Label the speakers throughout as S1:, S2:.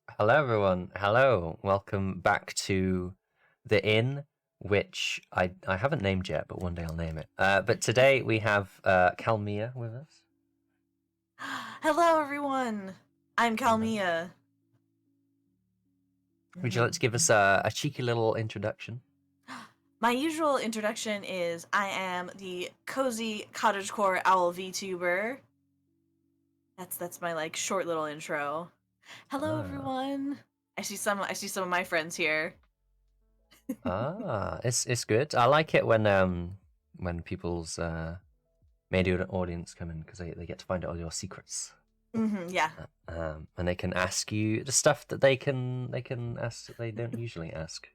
S1: Hello, everyone. Hello. Welcome back to the inn, which I haven't named yet, but one day I'll name it. But today we have Kalmia with us.
S2: Hello, everyone. I'm Kalmia.
S1: Would you like to give us a cheeky little introduction?
S2: My usual introduction is I am the cozy cottagecore owl VTuber. That's my short little intro. Hello, everyone. I see some of my friends here.
S1: It's good. I like it when people's media audience come in because they get to find out all your secrets.
S2: Yeah.
S1: And they can ask you the stuff that they can ask that they don't usually ask.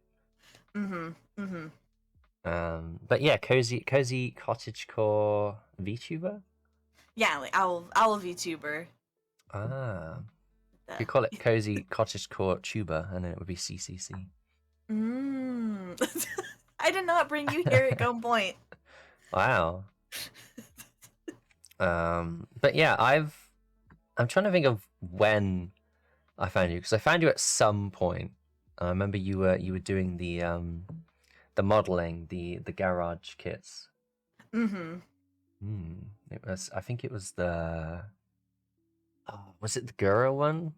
S1: But yeah, cozy cottagecore VTuber.
S2: Yeah, like owl VTuber.
S1: You call it cozy cottagecore tuber, and then it would be CCC.
S2: I did not bring you here at gunpoint.
S1: Wow. But yeah, I'm trying to think of when I found you, because I found you at some point. I remember you were doing the modeling, the garage kits. It was, I think it was the was it the Gura one?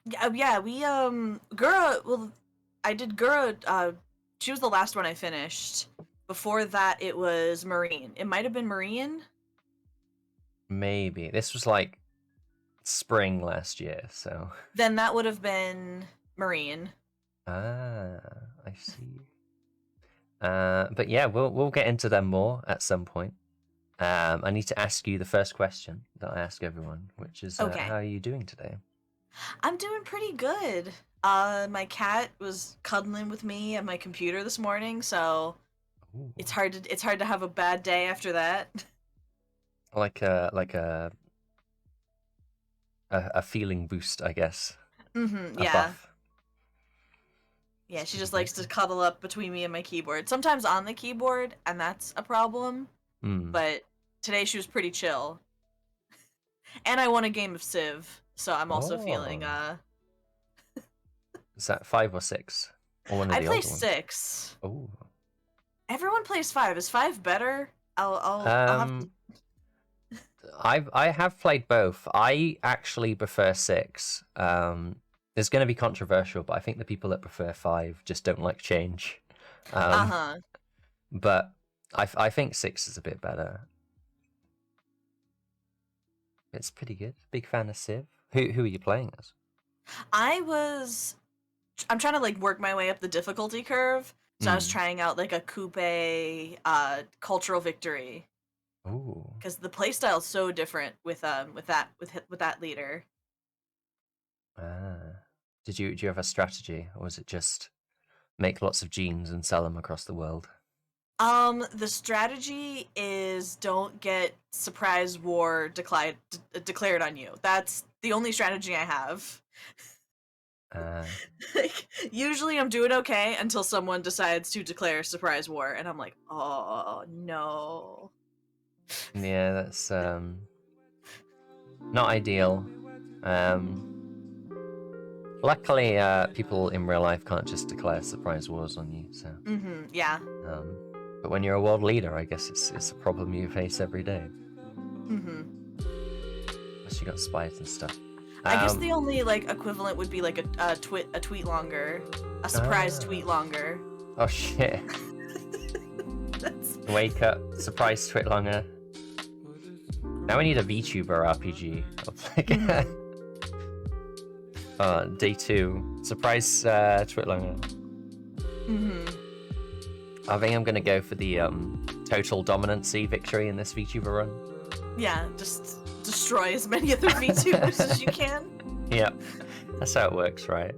S2: Yeah, we Gura, well, I did Gura, she was the last one I finished. Before that it was Marine. It might have been Marine.
S1: Maybe. This was like spring last year, so
S2: Then that would have been Marine.
S1: I see. But yeah, we'll get into them more at some point. I need to ask you the first question that I ask everyone, which is
S2: Okay.
S1: how are you doing today?
S2: I'm doing pretty good. My cat was cuddling with me at my computer this morning, so
S1: Ooh.
S2: it's hard to have a bad day after that.
S1: Like a feeling boost, I guess. A
S2: Yeah.
S1: buff.
S2: Yeah, she just likes to cuddle up between me and my keyboard. Sometimes on the keyboard, and that's a problem. But today she was pretty chill. And I won a game of Civ, so I'm also feeling
S1: Is that 5 or 6? Or one of
S2: I
S1: the
S2: play
S1: older ones?
S2: 6.
S1: Oh.
S2: Everyone plays 5. Is 5 better? I'll have to...
S1: I have played both. I actually prefer 6. It's going to be controversial, but I think the people that prefer 5 just don't like change. But I think 6 is a bit better. It's pretty good. Big fan of Civ. Who are you playing as?
S2: I'm trying to work my way up the difficulty curve. So I was trying out a coupe cultural victory.
S1: Ooh.
S2: Because the playstyle is so different with that leader.
S1: Do you have a strategy, or was it just make lots of genes and sell them across the world?
S2: The strategy is don't get surprise war declared on you. That's the only strategy I have. Usually I'm doing okay until someone decides to declare surprise war, and I'm like, oh no.
S1: Yeah, that's not ideal. Luckily, people in real life can't just declare surprise wars on you. So.
S2: Yeah.
S1: But when you're a world leader, I guess it's a problem you face every day. Unless you got spies and stuff.
S2: I guess the only equivalent would be a tweet longer, a surprise tweet longer.
S1: Oh shit! Wake up, surprise tweet longer. Now we need a VTuber RPG. Day 2, surprise tweet longer. I think I'm gonna go for the total dominancy victory in this VTuber run.
S2: Yeah, just destroy as many other VTubers as you can.
S1: Yeah, that's how it works, right?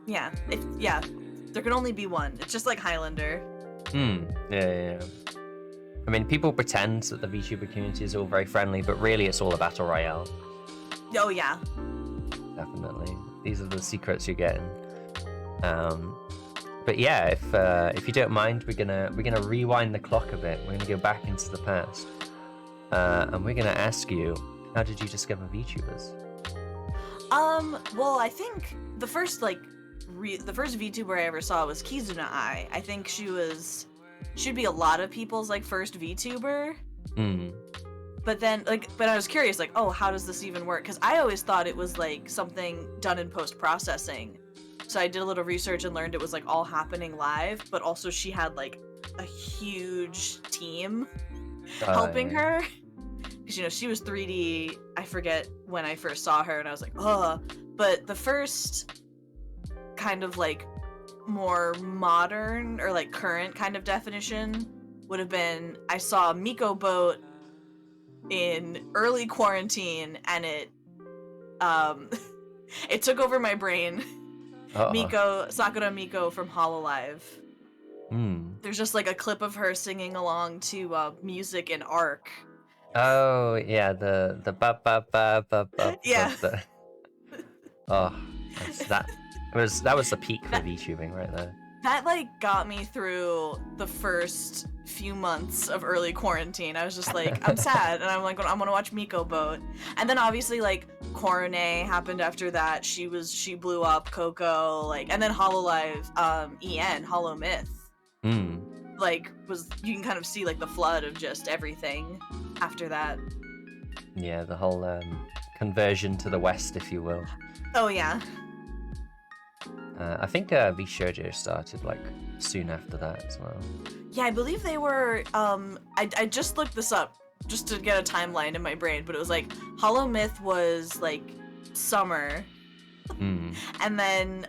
S2: Yeah, there can only be one. It's just like Highlander.
S1: Yeah. I mean, people pretend that the VTuber community is all very friendly, but really it's all a battle royale.
S2: Oh yeah.
S1: Definitely. These are the secrets you're getting. But yeah, if you don't mind, we're gonna rewind the clock a bit. We're gonna go back into the past, and we're gonna ask you, how did you discover VTubers?
S2: Well, I think the first the first VTuber I ever saw was Kizuna Ai. I think she'd be a lot of people's like first VTuber. But then but I was curious like, oh, how does this even work? Because I always thought it was like something done in post-processing. So I did a little research and learned it was like all happening live, but also she had like a huge team helping her. Because, she was 3D, I forget when I first saw her, and I was like, ugh. But the first kind of like more modern or like current kind of definition would have been, I saw Miko Boat in early quarantine, and it it took over my brain. Sakura Miko from Hololive. There's just like a clip of her singing along to music in Arc.
S1: Oh yeah, the ba ba ba ba ba.
S2: Yeah.
S1: That was the peak for VTubing right there.
S2: That like got me through the first few months of early quarantine. I was just like, I'm sad, and I'm like, I'm gonna watch Miko Boat. And then obviously like Korone happened after that. She blew up. Coco, like, and then Hololive, EN, Hollow Myth. Like you can kind of see like the flood of just everything after that.
S1: Yeah, the whole conversion to the West, if you will.
S2: Oh yeah.
S1: I think VShojo started like soon after that as well.
S2: Yeah, I believe they were. I just looked this up just to get a timeline in my brain, but it was like Hollow Myth was like summer, and then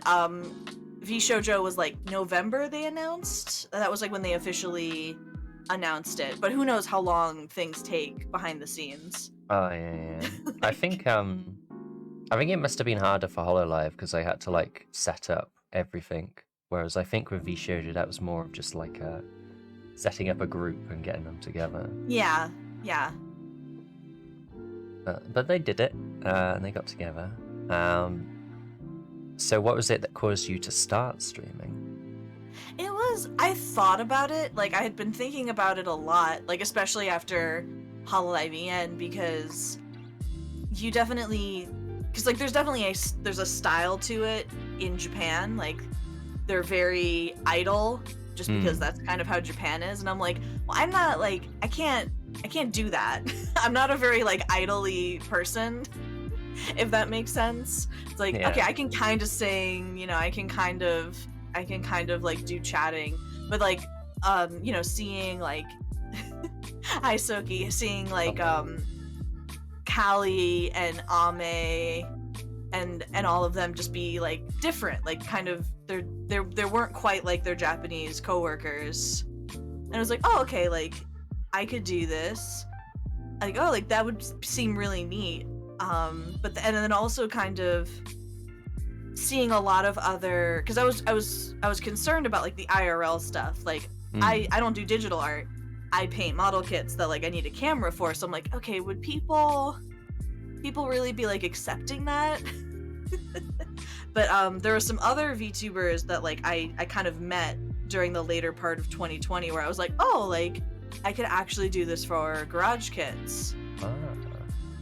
S2: VShojo was like November. They announced that was like when they officially announced it. But who knows how long things take behind the scenes.
S1: Oh yeah. I think it must have been harder for Hololive because I had to like set up everything, whereas I think with VShojo that was more of just like setting up a group and getting them together.
S2: Yeah.
S1: But they did it, and they got together. So what was it that caused you to start streaming?
S2: I thought about it, like I had been thinking about it a lot, like especially after Hololive EN, because like there's definitely there's a style to it in Japan, like they're very idle just because that's kind of how Japan is, and I'm like, well, I'm not like, I can't do that. I'm not a very like idly person, if that makes sense. It's like, okay, I can kind of sing, I can kind of like do chatting, but like seeing like hi Soki, seeing like Callie and Ame and all of them just be like different, like kind of they weren't quite like their Japanese coworkers, and I was like, oh, okay, like I could do this, like, oh, like that would seem really neat. And then also kind of seeing a lot of other, because I was concerned about like the IRL stuff, like I don't do digital art, I paint model kits that like I need a camera for, so I'm like, okay, would people really be like accepting that? But there were some other VTubers that like I kind of met during the later part of 2020 where I was like, oh, like I could actually do this for garage kits.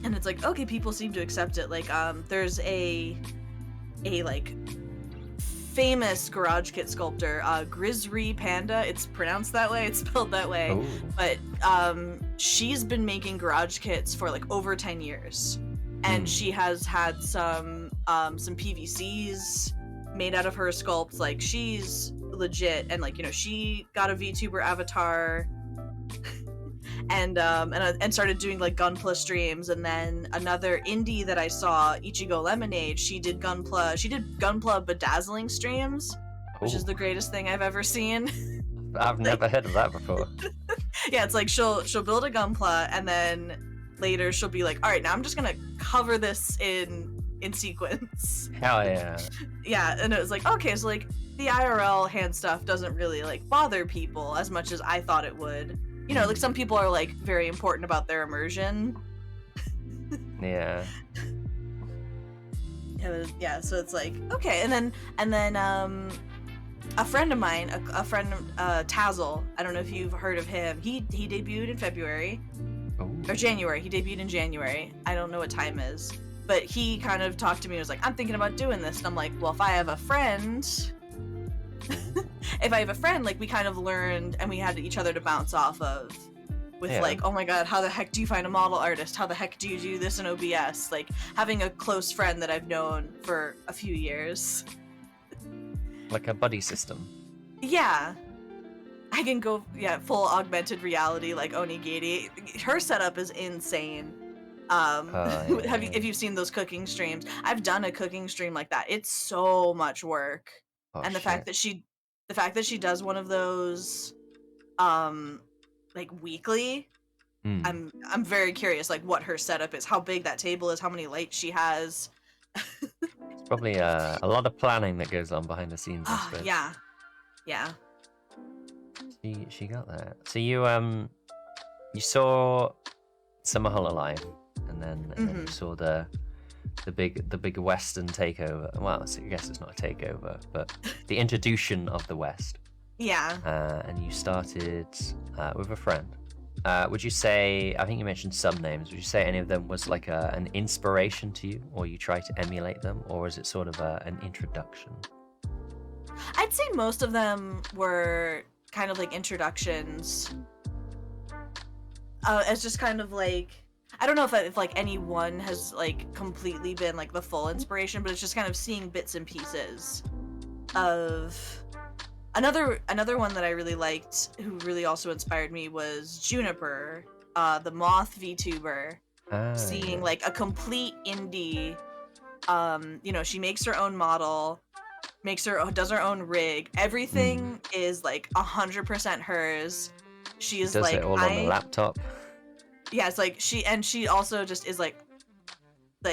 S2: And it's like, okay, people seem to accept it. Like there's a like famous garage kit sculptor, Grizzry Panda, it's pronounced that way, it's spelled that way. Ooh. But she's been making garage kits for like over 10 years, and she has had some PVCs made out of her sculpts. Like she's legit, and like she got a VTuber avatar and started doing like Gunpla streams. And then another indie that I saw, Ichigo Lemonade, she did Gunpla bedazzling streams, which is the greatest thing I've ever seen.
S1: I've never heard of that before.
S2: Yeah, it's like she'll build a Gunpla, and then later she'll be like, all right, now I'm just gonna cover this in sequence.
S1: Hell yeah.
S2: Yeah, and it was like, okay, so like the IRL hand stuff doesn't really like bother people as much as I thought it would. Like some people are like very important about their immersion.
S1: Yeah.
S2: Yeah, so it's like, okay, and then a friend of mine, Tazzle, I don't know if you've heard of him. He debuted in February. Or January. He debuted in January. I don't know what time is. But he kind of talked to me and was like, I'm thinking about doing this. And I'm like, well, if I have a friend, like we kind of learned and we had each other to bounce off of with like, oh my God, how the heck do you find a model artist? How the heck do you do this in OBS? Like having a close friend that I've known for a few years.
S1: Like a buddy system.
S2: Yeah. I can go, full augmented reality like Onigiri. Her setup is insane. If you've seen those cooking streams, I've done a cooking stream like that. It's so much work. And the fact that she does one of those like weekly, I'm very curious like what her setup is, how big that table is, how many lights she has.
S1: It's probably a lot of planning that goes on behind the scenes, I suppose.
S2: Yeah.
S1: She got that. So you saw Summer Hololive, and then you saw the big Western takeover. Well, I guess it's not a takeover, but the introduction of the West.
S2: Yeah.
S1: And you started with a friend. Would you say, I think you mentioned some names, would you say any of them was like an inspiration to you, or you try to emulate them, or is it sort of an introduction?
S2: I'd say most of them were kind of like introductions. It's just kind of like, I don't know if like any one has like completely been like the full inspiration, but it's just kind of seeing bits and pieces of another one that I really liked, who really also inspired me, was Juniper, the Moth VTuber. Seeing like a complete indie, she makes her own model, does her own rig. Everything is like 100% hers. She is
S1: does
S2: like,
S1: it all on the laptop.
S2: Yeah, it's like she also just is like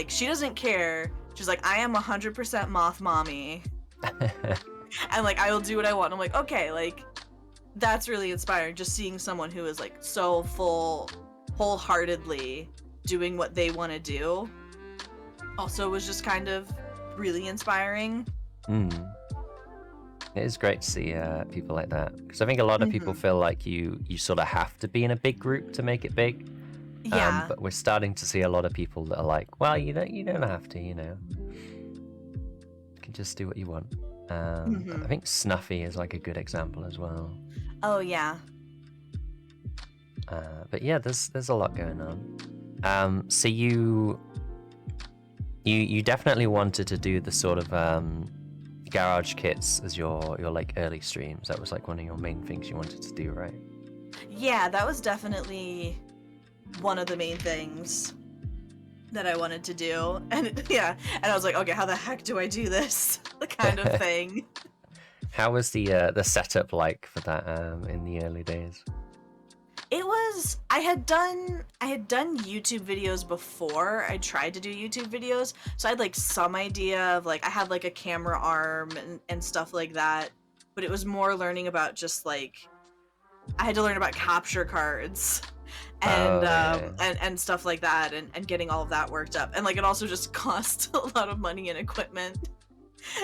S2: she doesn't care. She's like, I am 100% Moth mommy. And like I will do what I want. I'm like, okay, like that's really inspiring. Just seeing someone who is like so wholeheartedly doing what they want to do also was just kind of really inspiring.
S1: It is great to see people like that, because I think a lot of people feel like you sort of have to be in a big group to make it big.
S2: Yeah.
S1: But we're starting to see a lot of people that are like, well, you don't have to, you can just do what you want. I think Snuffy is like a good example as well.
S2: Oh yeah.
S1: But yeah, there's a lot going on. So you definitely wanted to do the sort of garage kits as your like early streams. That was like one of your main things you wanted to do, right?
S2: Yeah, that was definitely one of the main things that I wanted to do. And I was like, okay, how the heck do I do this? The kind of thing.
S1: How was the setup like for that in the early days?
S2: It was, I had done YouTube videos before. I tried to do YouTube videos, so I had like some idea of like, I had like a camera arm and stuff like that, but it was more learning about just like, I had to learn about capture cards and and stuff like that, and getting all of that worked up. And like it also just cost a lot of money and equipment.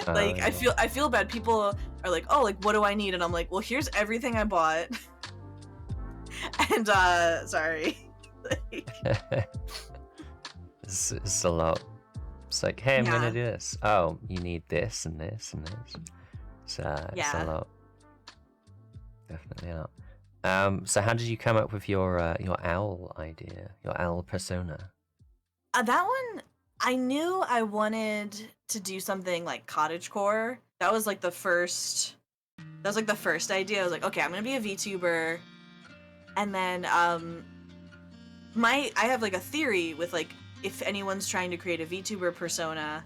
S2: Like I feel bad. People are like, oh, like what do I need? And I'm like, well, here's everything I bought. And sorry.
S1: It's a lot. It's like, hey, I'm gonna do this. Oh, you need this and this and this. It's a lot. Definitely a lot. So how did you come up with your owl idea, your owl persona?
S2: That one, I knew I wanted to do something like cottagecore. That was like the first idea. I was like, okay, I'm gonna be a VTuber. And then I have like a theory with like, if anyone's trying to create a VTuber persona,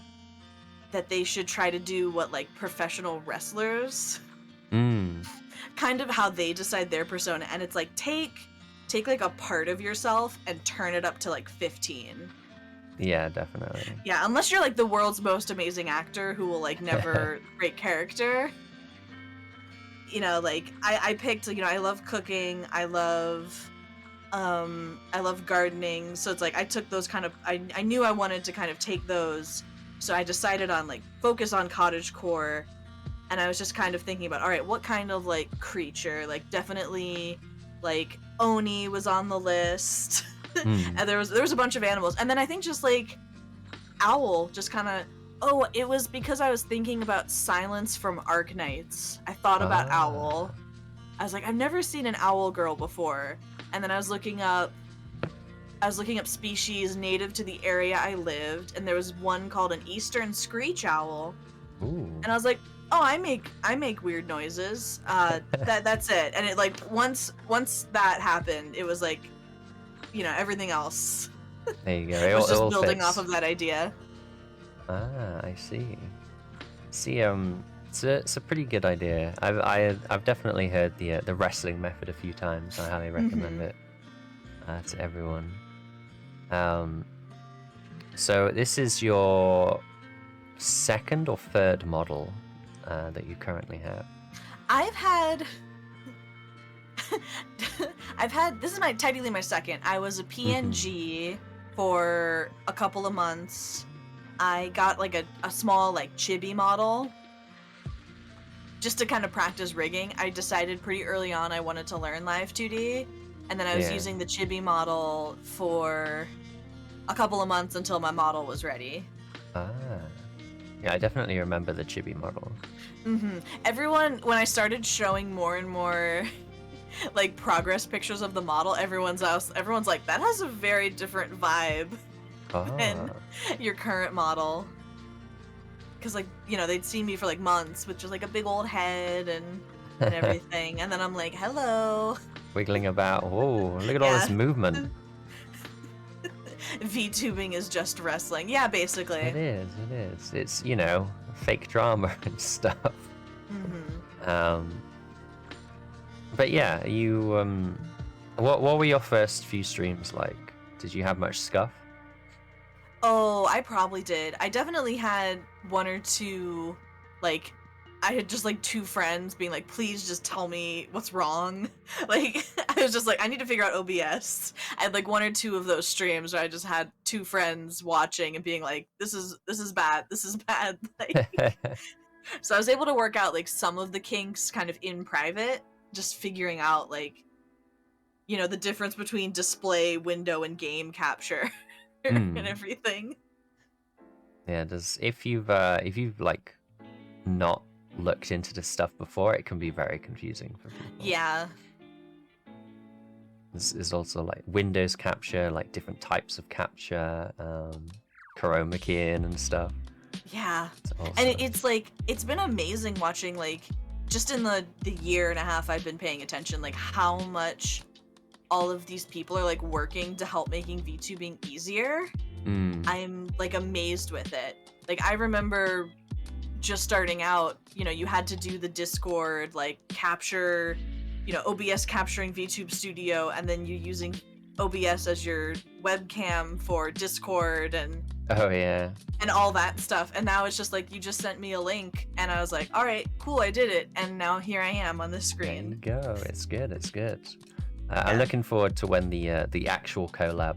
S2: that they should try to do what like professional wrestlers, kind of how they decide their persona. And it's like, take like a part of yourself and turn it up to like 15.
S1: Yeah, definitely.
S2: Yeah, unless you're like the world's most amazing actor who will like never break character. Like I picked, I love cooking, I love gardening, so it's like I took those kind of, I knew I wanted to kind of take those, so I decided on like focus on cottagecore. And I was just kind of thinking about, all right, what kind of like creature, like definitely like Oni was on the list. And there was a bunch of animals, and then I think just like Owl just kind of. Oh, it was because I was thinking about Silence from Arknights. I thought about Owl. I was like, I've never seen an owl girl before, and then I was looking up species native to the area I lived, and there was one called an eastern screech owl.
S1: Ooh.
S2: And I was like, oh, I make weird noises. That's it. And it like once that happened, it was like, everything else
S1: There you go.
S2: was just
S1: all
S2: building
S1: fits.
S2: off of that idea.
S1: I see. It's a pretty good idea. I've definitely heard the wrestling method a few times. I highly recommend it to everyone. So this is your second or third model that you currently have.
S2: I've had this is technically my second. I was a PNG for a couple of months. I got like a small like chibi model just to kind of practice rigging. I decided pretty early on I wanted to learn live 2D, and then I was using the chibi model for a couple of months until my model was ready.
S1: Yeah, I definitely remember the chibi model.
S2: Everyone, when I started showing more and more like progress pictures of the model, everyone's like, that has a very different vibe than your current model. Because like, they'd seen me for like months with just like a big old head and everything, and then I'm like, hello.
S1: Wiggling about. Whoa, look at all this movement.
S2: VTubing is just wrestling. Yeah, basically.
S1: It is. It's, fake drama and stuff. But yeah, you what were your first few streams like? Did you have much scuff?
S2: Oh, I probably did. I definitely had one or two, like, I had just like two friends being like, please just tell me what's wrong. Like, I was just like, I need to figure out OBS. I had like one or two of those streams where I just had two friends watching and being like, this is bad. This is bad. Like, so I was able to work out like some of the kinks kind of in private, just figuring out like, the difference between display, window, and game capture and everything.
S1: Yeah, if you've like not looked into this stuff before, it can be very confusing for people.
S2: Yeah.
S1: There's also like Windows capture, like different types of capture, chroma keying and stuff.
S2: Yeah. And it's like, it's been amazing watching, like, just in the year and a half I've been paying attention, like how much all of these people are like working to help making VTubing easier. I'm like amazed with it. Like, I remember just starting out, you had to do the Discord, like capture, OBS capturing VTube Studio, and then you using OBS as your webcam for Discord and all that stuff. And now it's just like, you just sent me a link and I was like, all right, cool, I did it. And now here I am on the screen.
S1: There you go. It's good. I'm looking forward to when the actual collab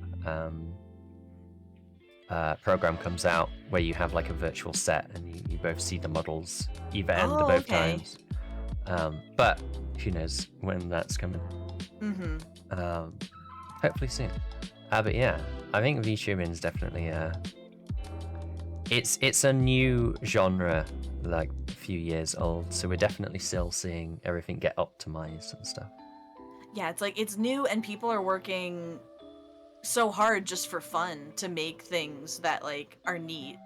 S1: program comes out, where you have like a virtual set and you both see the models either end both times. But who knows when that's coming. Hopefully soon. But yeah, I think VTubing is definitely it's a new genre, like a few years old, so we're definitely still seeing everything get optimized and stuff.
S2: Yeah, it's like, it's new and people are working so hard just for fun to make things that like are neat.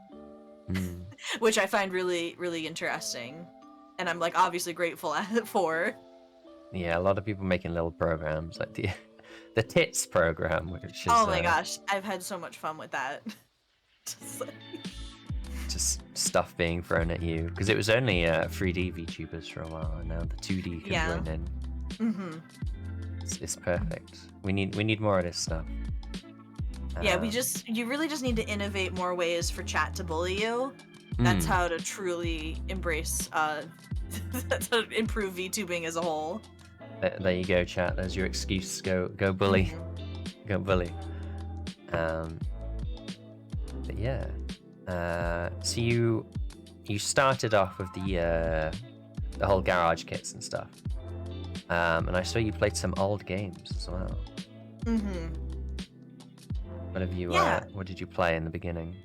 S2: Which I find really, really interesting. And I'm like obviously grateful for.
S1: Yeah, a lot of people making little programs like the tits program, which is
S2: oh my gosh, I've had so much fun with that.
S1: Just stuff being thrown at you, because it was only 3D VTubers for a while, and now the 2D can join in. It's perfect. We need more of this stuff.
S2: Yeah, you really just need to innovate more ways for chat to bully you. That's how to truly embrace that's how to improve VTubing as a whole.
S1: There you go, chat. There's your excuse. Go bully. Go bully. But yeah. So you started off with the whole garage kits and stuff. And I saw you played some old games as well. What have you? What did you play in the beginning?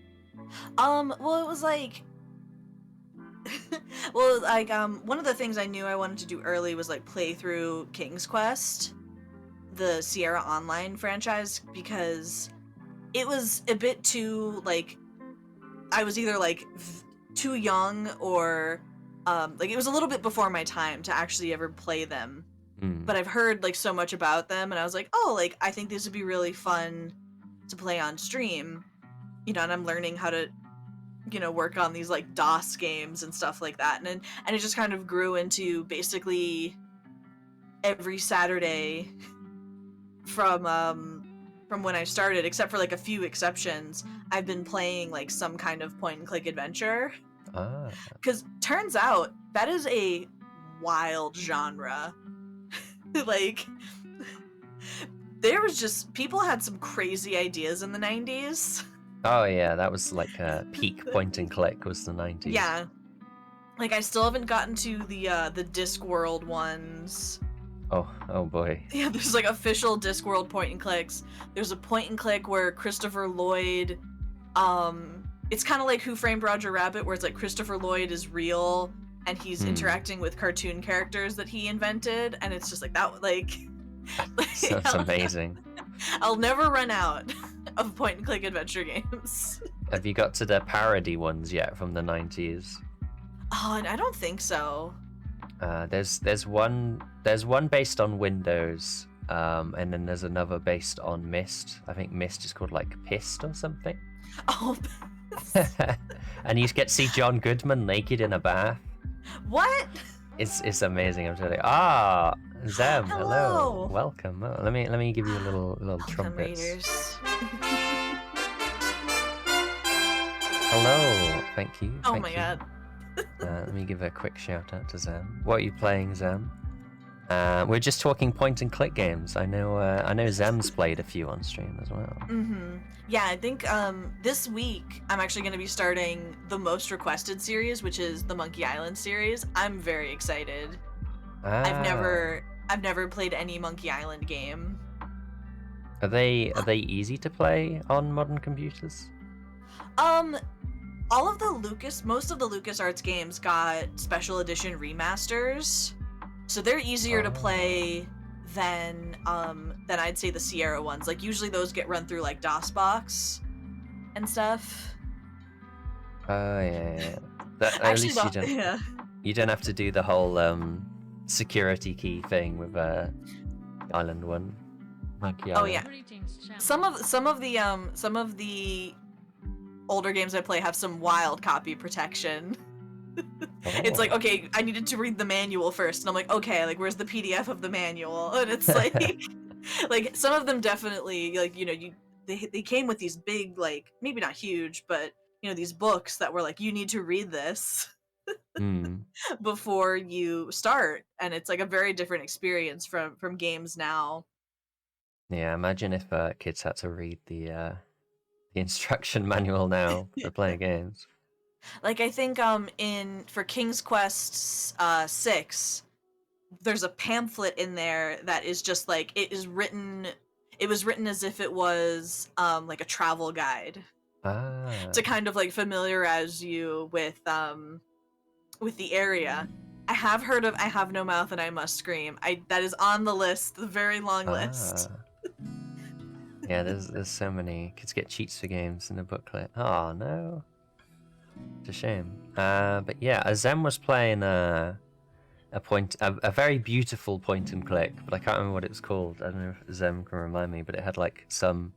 S2: Well, it was like, well, like, one of the things I knew I wanted to do early was like play through King's Quest, the Sierra Online franchise, because it was a bit too, like, I was either like too young or like it was a little bit before my time to actually ever play them. But I've heard like so much about them, and I was like, oh, like I think this would be really fun to play on stream, you know. And I'm learning how to, you know, work on these like DOS games and stuff like that, and it just kind of grew into basically every Saturday from when I started, except for like a few exceptions, I've been playing like some kind of point and click adventure. Because turns out that is a wild genre. Like, there was just, people had some crazy ideas in the 90s.
S1: Oh yeah, that was like a peak point and click was the 90s.
S2: Yeah. Like, I still haven't gotten to the Discworld ones.
S1: Oh boy.
S2: Yeah, there's like official Discworld point and clicks. There's a point and click where Christopher Lloyd, it's kind of like Who Framed Roger Rabbit, where it's like Christopher Lloyd is real and he's interacting with cartoon characters that he invented, and it's just like that, like
S1: That's amazing.
S2: I'll never run out of point and click adventure games.
S1: Have you got to the parody ones yet from the 90s?
S2: Oh, and I don't think so.
S1: There's one based on Windows, and then there's another based on Myst. I think Myst is called like Pissed or something.
S2: Oh.
S1: And you get to see John Goodman naked in a bath.
S2: What?
S1: It's amazing. I'm telling you. Ah, Zem,
S2: Hello.
S1: welcome. Oh, let me give you a little trumpet. Hello, thank you.
S2: Oh
S1: thank
S2: my
S1: you.
S2: god.
S1: Let me give a quick shout out to Zem. What are you playing, Zem? We're just talking point and click games. I know Zem's played a few on stream as well.
S2: Yeah, I think this week I'm actually going to be starting the most requested series, which is the Monkey Island series. I'm very excited. I've never played any Monkey Island game.
S1: Are they easy to play on modern computers?
S2: Most of the LucasArts games got special edition remasters, so they're easier to play than I'd say the Sierra ones. Like, usually those get run through like DOSBox and stuff.
S1: Oh yeah.
S2: Actually,
S1: at least you don't have to do the whole security key thing with Island one. Monkey Island.
S2: Oh yeah. Some of the older games I play have some wild copy protection. It's like, okay, I needed to read the manual first, and I'm like, okay, like, where's the PDF of the manual? And it's like, like, some of them definitely, like, you know, they came with these big, like, maybe not huge, but, you know, these books that were like, you need to read this before you start, and it's like a very different experience from games now.
S1: Yeah, imagine if kids had to read the instruction manual now for playing games.
S2: Like, I think for King's Quest 6, there's a pamphlet in there that is just like, it was written as if it was like a travel guide to kind of like familiarize you with the area. I have heard of I Have No Mouth and I Must Scream. That is on the list, the very long list.
S1: Yeah, there's so many. Kids get cheats for games in the booklet. Oh no. It's a shame. But yeah, Zem was playing a very beautiful point and click, but I can't remember what it was called. I don't know if Zem can remind me, but it had like some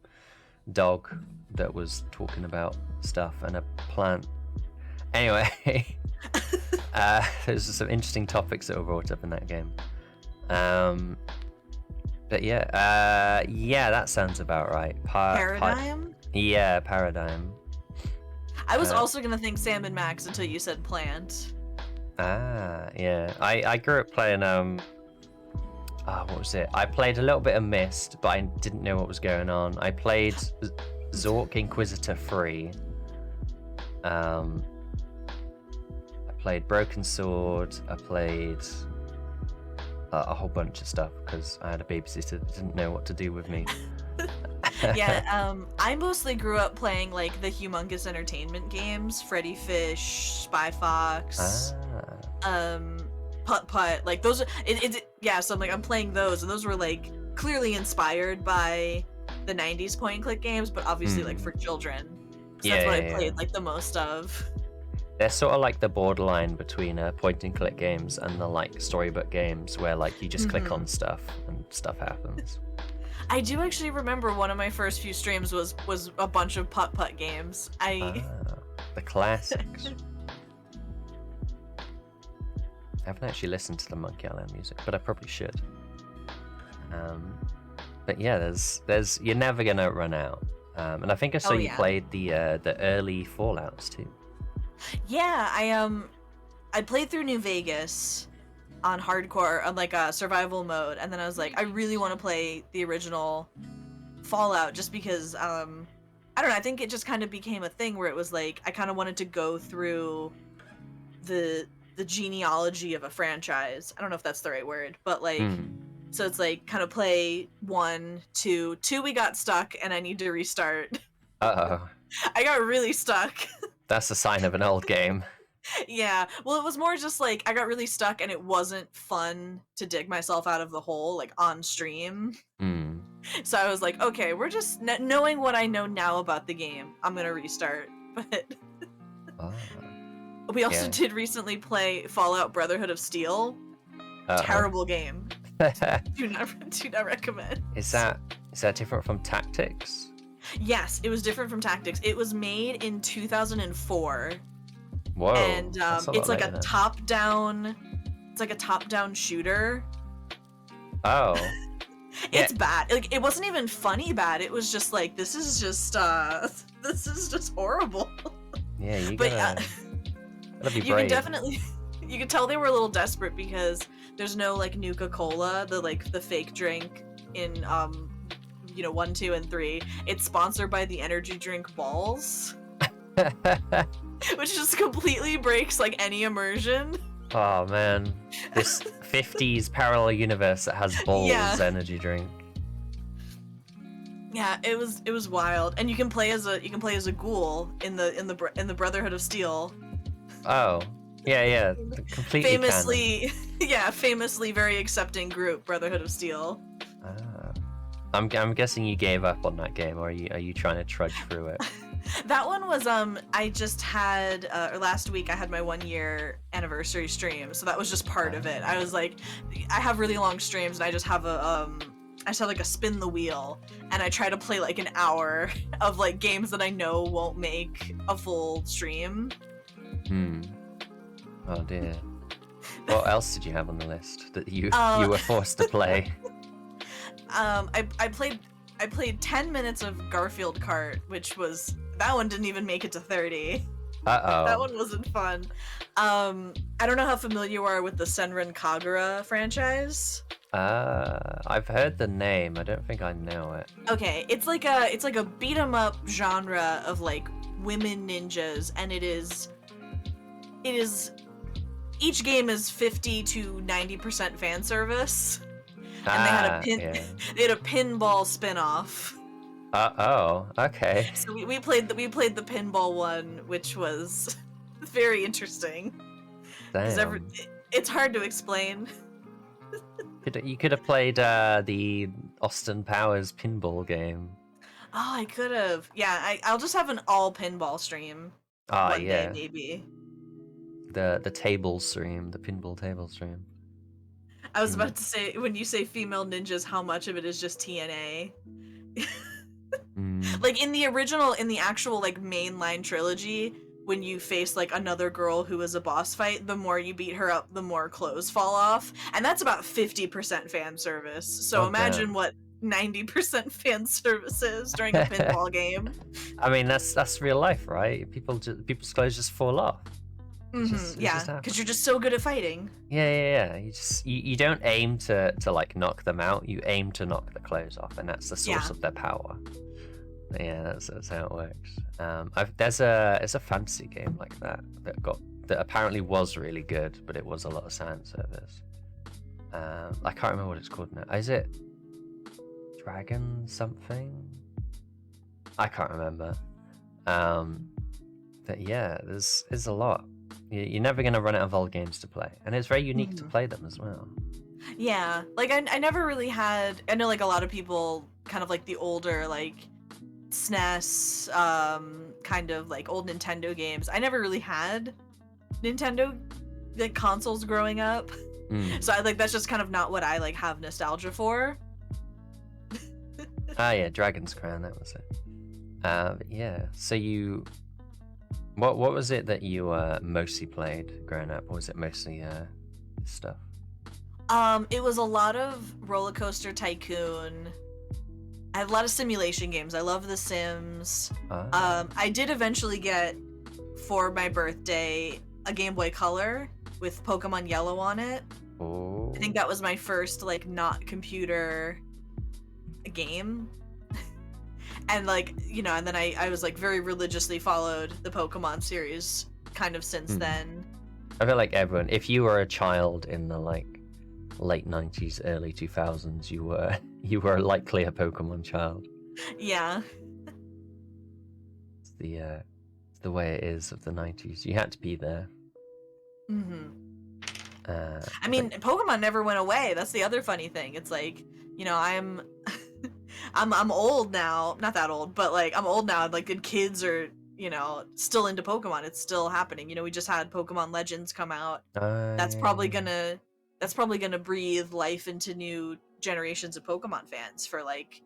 S1: dog that was talking about stuff and a plant. Anyway, there's some interesting topics that were brought up in that game. But yeah, that sounds about right.
S2: Paradigm?
S1: Yeah, Paradigm.
S2: I was also gonna think Sam and Max until you said Plant.
S1: Yeah. I grew up playing what was it? I played a little bit of Myst, but I didn't know what was going on. I played Zork Inquisitor 3. I played Broken Sword. I played a whole bunch of stuff because I had a babysitter that didn't know what to do with me.
S2: I mostly grew up playing like the humongous entertainment games, Freddy Fish, Spy Fox,
S1: Ah.
S2: Putt Putt. Like those. Yeah. So I'm playing those, and those were like clearly inspired by the '90s point and click games, but obviously like for children. So that's what I played like the most of.
S1: They're sort of like the borderline between point and click games and the like storybook games where like you just click on stuff and stuff happens.
S2: I do actually remember one of my first few streams was a bunch of Putt Putt games.
S1: The classics. I haven't actually listened to the Monkey Island music, but I probably should. But yeah, there's you're never gonna run out. And I think I saw you played the early Fallouts too.
S2: Yeah, I played through New Vegas on hardcore on like a survival mode, and then I was like, I really want to play the original Fallout just because I don't know, I think it just kind of became a thing where it was like I kind of wanted to go through the genealogy of a franchise. I don't know if that's the right word, but like so it's like kind of play 1, 2 we got stuck and I need to restart.
S1: Uh-oh.
S2: I got really stuck.
S1: That's a sign of an old game.
S2: Yeah, well, it was more just like I got really stuck and it wasn't fun to dig myself out of the hole like on stream. So I was like, okay, we're just knowing what I know now about the game, I'm gonna restart. But we also did recently play Fallout Brotherhood of Steel. Terrible game. do not recommend. Is that
S1: different from Tactics?
S2: Yes, it was different from Tactics. It was made in 2004.
S1: Whoa.
S2: And it's like a top-down. It's like a top-down shooter.
S1: Oh.
S2: It's bad. Like it wasn't even funny bad. It was just like this is just horrible.
S1: Yeah, you gotta be brave.
S2: You can definitely you can tell they were a little desperate because there's no like Nuka-Cola, the fake drink in 1, 2, and 3. It's sponsored by the energy drink Balls. Which just completely breaks like any immersion.
S1: Oh man, this 50s parallel universe that has Balls energy drink.
S2: Yeah, it was wild, and you can play as a ghoul in the Brotherhood of Steel.
S1: Oh, yeah, completely.
S2: Famously very accepting group, Brotherhood of Steel.
S1: I'm guessing you gave up on that game, or are you trying to trudge through it?
S2: That one was I just had last week I had my 1-year anniversary stream, so that was just part of it. I was like, I have really long streams, and I just have like a spin the wheel, and I try to play like an hour of like games that I know won't make a full stream.
S1: Oh dear. What else did you have on the list that you were forced to play?
S2: I played 10 minutes of Garfield Kart, that one didn't even make it to 30.
S1: Uh-oh.
S2: That one wasn't fun. I don't know how familiar you are with the Senran Kagura franchise.
S1: I've heard the name. I don't think I know it.
S2: Okay, it's like a beat 'em up genre of like women ninjas, and it is each game is 50 to 90% fan service. And they had a pinball spin-off.
S1: Okay.
S2: So we played the pinball one, which was very interesting.
S1: Damn.
S2: It's hard to explain.
S1: You could have played the Austin Powers pinball game.
S2: Oh, I could have. Yeah, I'll just have an all pinball stream. One day, maybe.
S1: The table stream, the pinball table stream.
S2: I was about to say, when you say female ninjas, how much of it is just TNA? Like in the actual like mainline trilogy, when you face like another girl who is a boss fight, the more you beat her up, the more clothes fall off, and that's about 50% fan service. So imagine what 90% fan service is during a pinball game.
S1: I mean, that's real life, right? People's clothes just fall off.
S2: Because you're just so good at fighting.
S1: Yeah. You don't aim to like knock them out. You aim to knock the clothes off, and that's the source of their power. Yeah, that's how it works. There's a fantasy game like that apparently was really good, but it was a lot of fan service. I can't remember what it's called now. Is it Dragon something? I can't remember. But yeah, there's a lot. You're never gonna run out of old games to play, and it's very unique to play them as well.
S2: Yeah, like I never really had. I know like a lot of people kind of like the older like SNES, kind of like old Nintendo games. I never really had Nintendo like consoles growing up, so I like that's just kind of not what I like have nostalgia for.
S1: Ah, yeah, Dragon's Crown, that was it. But yeah, so what was it that you mostly played growing up, or was it mostly this stuff?
S2: It was a lot of Roller Coaster Tycoon. I have a lot of simulation games. I love The Sims. I did eventually get, for my birthday, a Game Boy Color with Pokemon Yellow on it.
S1: Oh.
S2: I think that was my first like not computer game. And like, you know, and then I was like very religiously followed the Pokemon series kind of since then.
S1: I feel like everyone, if you were a child in the like late 90s, early 2000s, you were likely a Pokemon child.
S2: Yeah.
S1: It's the way it is of the 90s. You had to be there.
S2: I mean, Pokemon never went away. That's the other funny thing. It's like, you know, I'm old now. Not that old, but like I'm old now. Like the kids are, you know, still into Pokemon. It's still happening. You know, we just had Pokemon Legends come out. That's probably gonna breathe life into new generations of Pokemon fans for like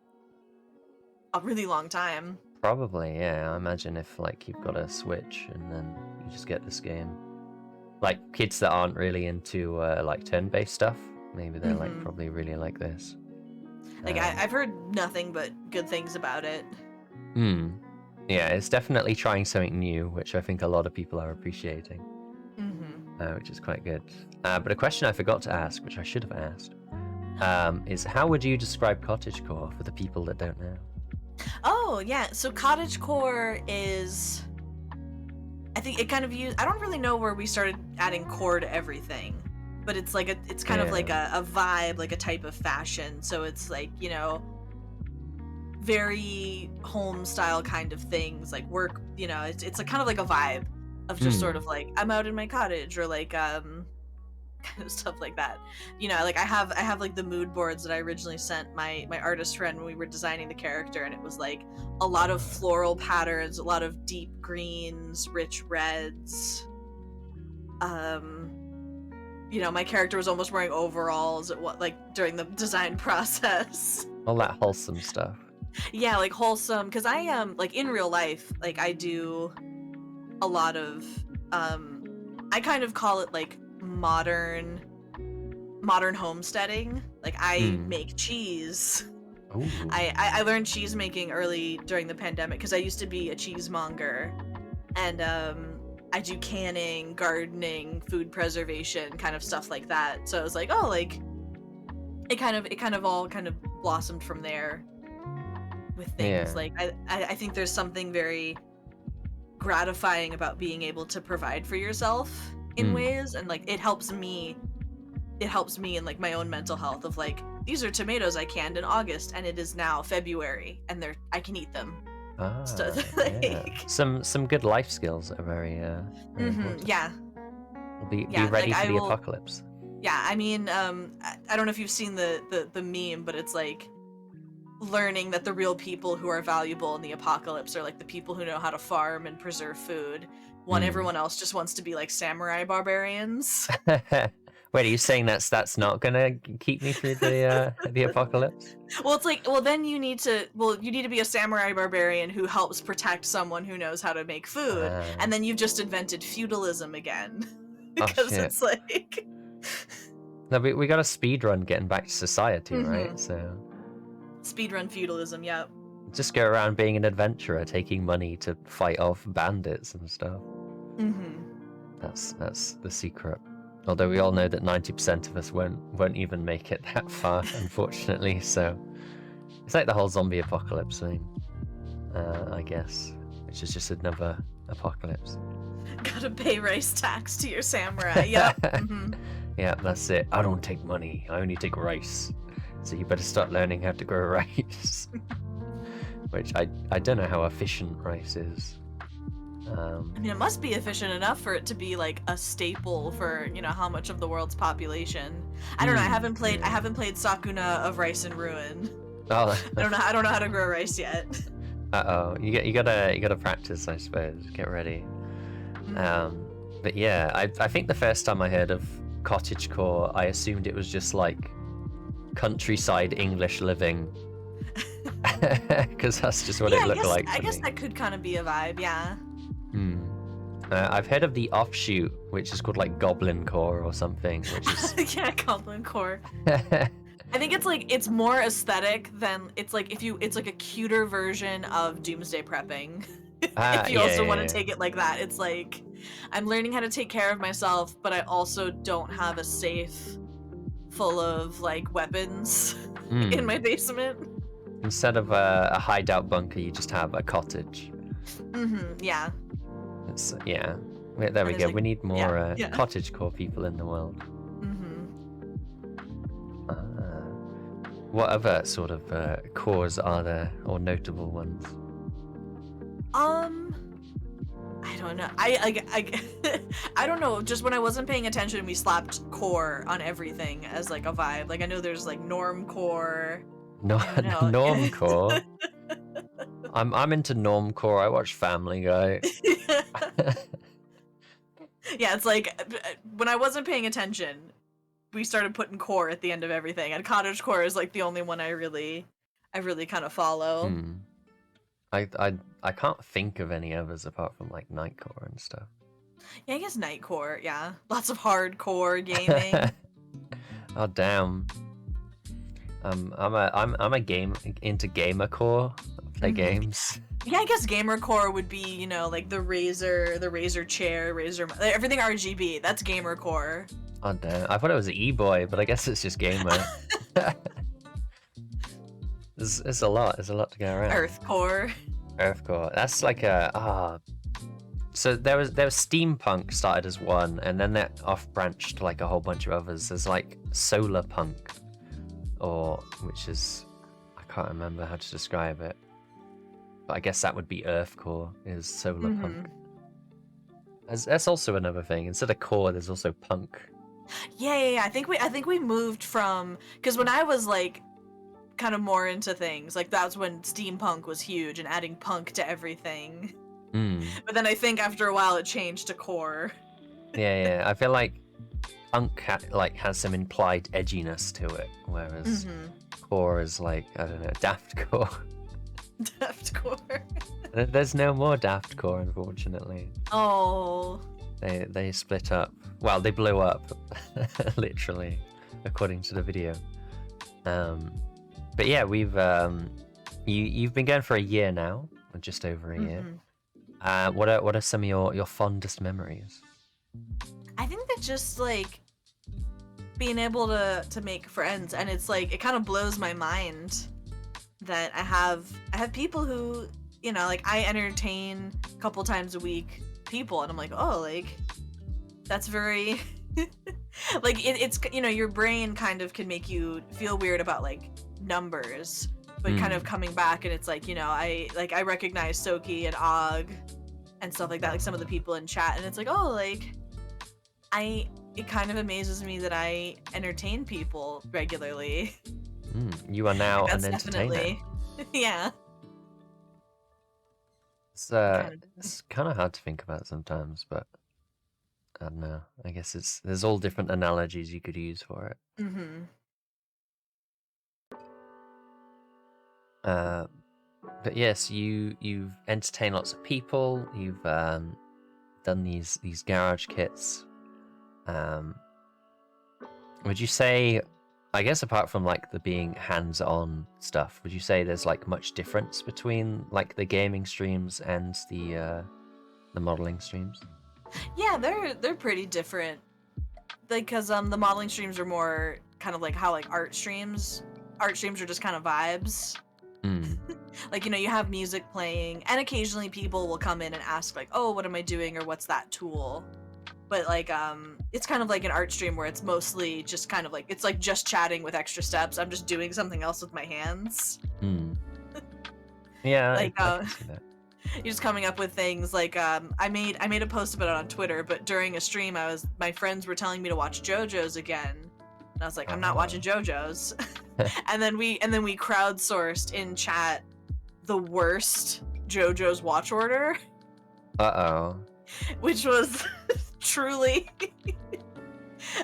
S2: a really long time.
S1: Probably, yeah. I imagine if like you've got a Switch and then you just get this game. Like kids that aren't really into like turn-based stuff, maybe they're like probably really like this.
S2: Like I've heard nothing but good things about it.
S1: Yeah, it's definitely trying something new, which I think a lot of people are appreciating. Which is quite good. But a question I forgot to ask, which I should have asked, is how would you describe cottagecore for the people that don't know?
S2: Oh yeah, so cottagecore is, I think it kind of I don't really know where we started adding core to everything, but it's like it's kind of like a vibe, like a type of fashion. So it's like, you know, very home style kind of things, like work, you know, it's a kind of like a vibe of just sort of like I'm out in my cottage, or like stuff like that. You know, like I have like the mood boards that I originally sent my artist friend when we were designing the character, and it was like a lot of floral patterns, a lot of deep greens, rich reds. You know, my character was almost wearing overalls like during the design process.
S1: All that wholesome stuff.
S2: Yeah, like wholesome, because I am like in real life, like I do a lot of I kind of call it like modern homesteading. Like I make cheese.
S1: Ooh.
S2: I learned cheese making early during the pandemic because I used to be a cheesemonger, and I do canning, gardening, food preservation, kind of stuff like that. So I was like, oh, like it kind of all kind of blossomed from there with things. Like I think there's something very gratifying about being able to provide for yourself in ways, and like it helps me in like my own mental health of like, these are tomatoes I canned in August and it is now February and I can eat them.
S1: Some good life skills are very important.
S2: Yeah.
S1: Be ready
S2: like
S1: for the apocalypse.
S2: Yeah, I mean, I don't know if you've seen the meme, but it's like learning that the real people who are valuable in the apocalypse are like the people who know how to farm and preserve food, when everyone else just wants to be like samurai barbarians.
S1: Wait, are you saying that's not gonna keep me through the apocalypse?
S2: Well, it's like, then you need to be a samurai barbarian who helps protect someone who knows how to make food, and then you've just invented feudalism again. Because it's like
S1: no, we got a speed run getting back to society, right? So
S2: speedrun feudalism, yeah.
S1: Just go around being an adventurer, taking money to fight off bandits and stuff. That's the secret. Although we all know that 90% of us won't even make it that far, unfortunately. So it's like the whole zombie apocalypse thing, I guess, which is just another apocalypse.
S2: Gotta pay rice tax to your samurai. Yep.
S1: Yeah, that's it. I don't take money. I only take rice. So you better start learning how to grow rice. which I don't know how efficient rice is.
S2: I mean, it must be efficient enough for it to be like a staple for, you know, how much of the world's population. I don't know. I haven't played Sakuna of Rice and Ruin.
S1: Oh.
S2: I don't know how to grow rice yet.
S1: Uh-oh. You gotta practice, I suppose. Get ready. But yeah, I think the first time I heard of cottagecore, I assumed it was just like countryside English living. Because that's just what it looked like to me.
S2: I guess that could kind of be a vibe, yeah.
S1: I've heard of the offshoot, which is called like Goblin Core or something, which is
S2: yeah, Goblin Core. I think it's more aesthetic than it's like a cuter version of Doomsday Prepping. If you also want to take it like that, it's like I'm learning how to take care of myself, but I also don't have a safe full of like weapons in my basement.
S1: Instead of a hideout bunker, you just have a cottage.
S2: Yeah.
S1: Yeah. There we go.
S2: Like,
S1: we need more cottagecore people in the world. What other sort of cores are there, or notable ones?
S2: I don't know. I don't know. Just when I wasn't paying attention, we slapped core on everything as like a vibe. Like I know there's like norm core.
S1: Norm core. I'm into norm core. I watch Family Guy.
S2: Yeah, it's like when I wasn't paying attention, we started putting core at the end of everything, and cottage core is like the only one I really kind of follow.
S1: I can't think of any others apart from like nightcore and stuff.
S2: Yeah, I guess nightcore. Yeah, lots of hardcore gaming.
S1: Oh damn. I'm a game into gamer core. Play games.
S2: Yeah, I guess gamer core would be, you know, like the Razer chair, everything RGB. That's gamer core.
S1: Oh damn! I thought it was an e-boy, but I guess it's just gamer. It's a lot. There's a lot to go around.
S2: Earth core.
S1: That's like a So there was steampunk started as one, and then that off branched to like a whole bunch of others. There's like solar punk, which is I can't remember how to describe it. But I guess that would be Earth core is solar punk. That's also another thing. Instead of core, there's also punk.
S2: Yeah. I think we moved from because when I was like kind of more into things, like that's when steampunk was huge and adding punk to everything. But then I think after a while it changed to core.
S1: Yeah. I feel like punk has some implied edginess to it, whereas core is like I don't know, daft core.
S2: Daft core.
S1: There's no more daft core, unfortunately.
S2: Oh.
S1: They split up. Well, they blew up, literally, according to the video. But yeah, we've you've been going for a year now, or just over a year. What are some of your fondest memories?
S2: I think that just like being able to make friends, and it's like it kind of blows my mind that I have people who, you know, like I entertain a couple times a week people, and I'm like, oh, like that's very like it's you know, your brain kind of can make you feel weird about like numbers, but kind of coming back and it's like, you know, I recognize Soki and Og and stuff like that, like some of the people in chat, and it's like, oh, like it kind of amazes me that I entertain people regularly.
S1: You are now
S2: like,
S1: an entertainer.
S2: Definitely, yeah.
S1: It's kind of hard to think about sometimes, but I don't know. I guess there's all different analogies you could use for it. But yes, you've entertained lots of people. You've done these garage kits. Would you say, I guess apart from like the being hands-on stuff, would you say there's like much difference between like the gaming streams and the modeling streams?
S2: Yeah, they're pretty different. Like, cause the modeling streams are more kind of like how like art streams are just kind of vibes. Like, you know, you have music playing, and occasionally people will come in and ask like, oh, what am I doing, or what's that tool? But like it's kind of like an art stream where it's mostly just kind of like, it's like just chatting with extra steps. I'm just doing something else with my hands.
S1: Yeah,
S2: Like
S1: I can see that.
S2: you're just coming up with things like I made a post about it on Twitter, but during a stream my friends were telling me to watch JoJo's again. And I was like, I'm not watching JoJo's. and then we crowdsourced in chat the worst JoJo's watch order,
S1: Uh-oh.
S2: which was truly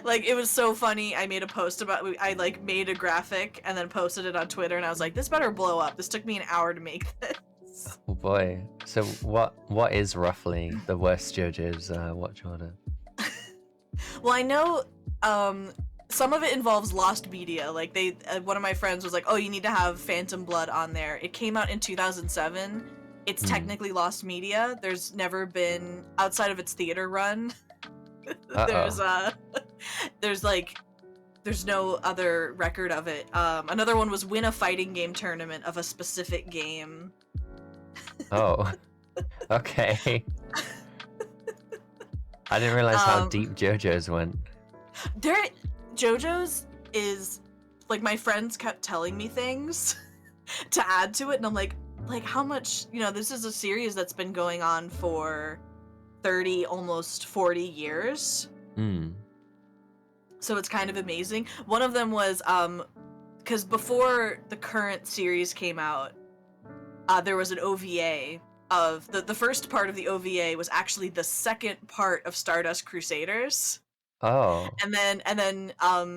S2: like, it was so funny. I made a post about I like made a graphic and then posted it on Twitter, and I was like, this better blow up. This took me an hour to make this.
S1: Oh boy. So what is roughly the worst JoJo's watch order?
S2: Well, I know some of it involves lost media. Like they one of my friends was like, oh, you need to have Phantom Blood on there. It came out in 2007. It's technically lost media. There's never been, outside of its theater run, there's no other record of it. Another one was win a fighting game tournament of a specific game.
S1: Oh. Okay. I didn't realize how deep JoJo's went.
S2: JoJo's is like, my friends kept telling me things to add to it, and I'm like how much, this is a series that's been going on for 30, almost 40 years. So it's kind of amazing. One of them was because before the current series came out, there was an OVA of the first part of the OVA was actually the second part of Stardust Crusaders.
S1: Oh.
S2: And then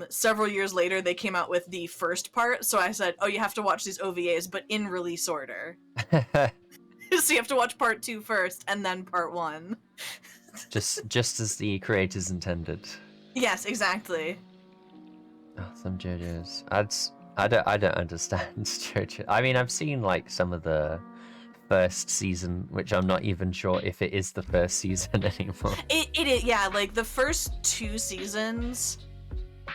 S2: several years later they came out with the first part, so I said, oh, you have to watch these OVAs but in release order. So you have to watch part 2 first and then part 1.
S1: just as the creators intended.
S2: Yes, exactly.
S1: Oh, some JoJo's. I don't understand JoJo. I mean, I've seen like some of the first season, which I'm not even sure if it is the first season anymore.
S2: It is, yeah. Like the first 2 seasons,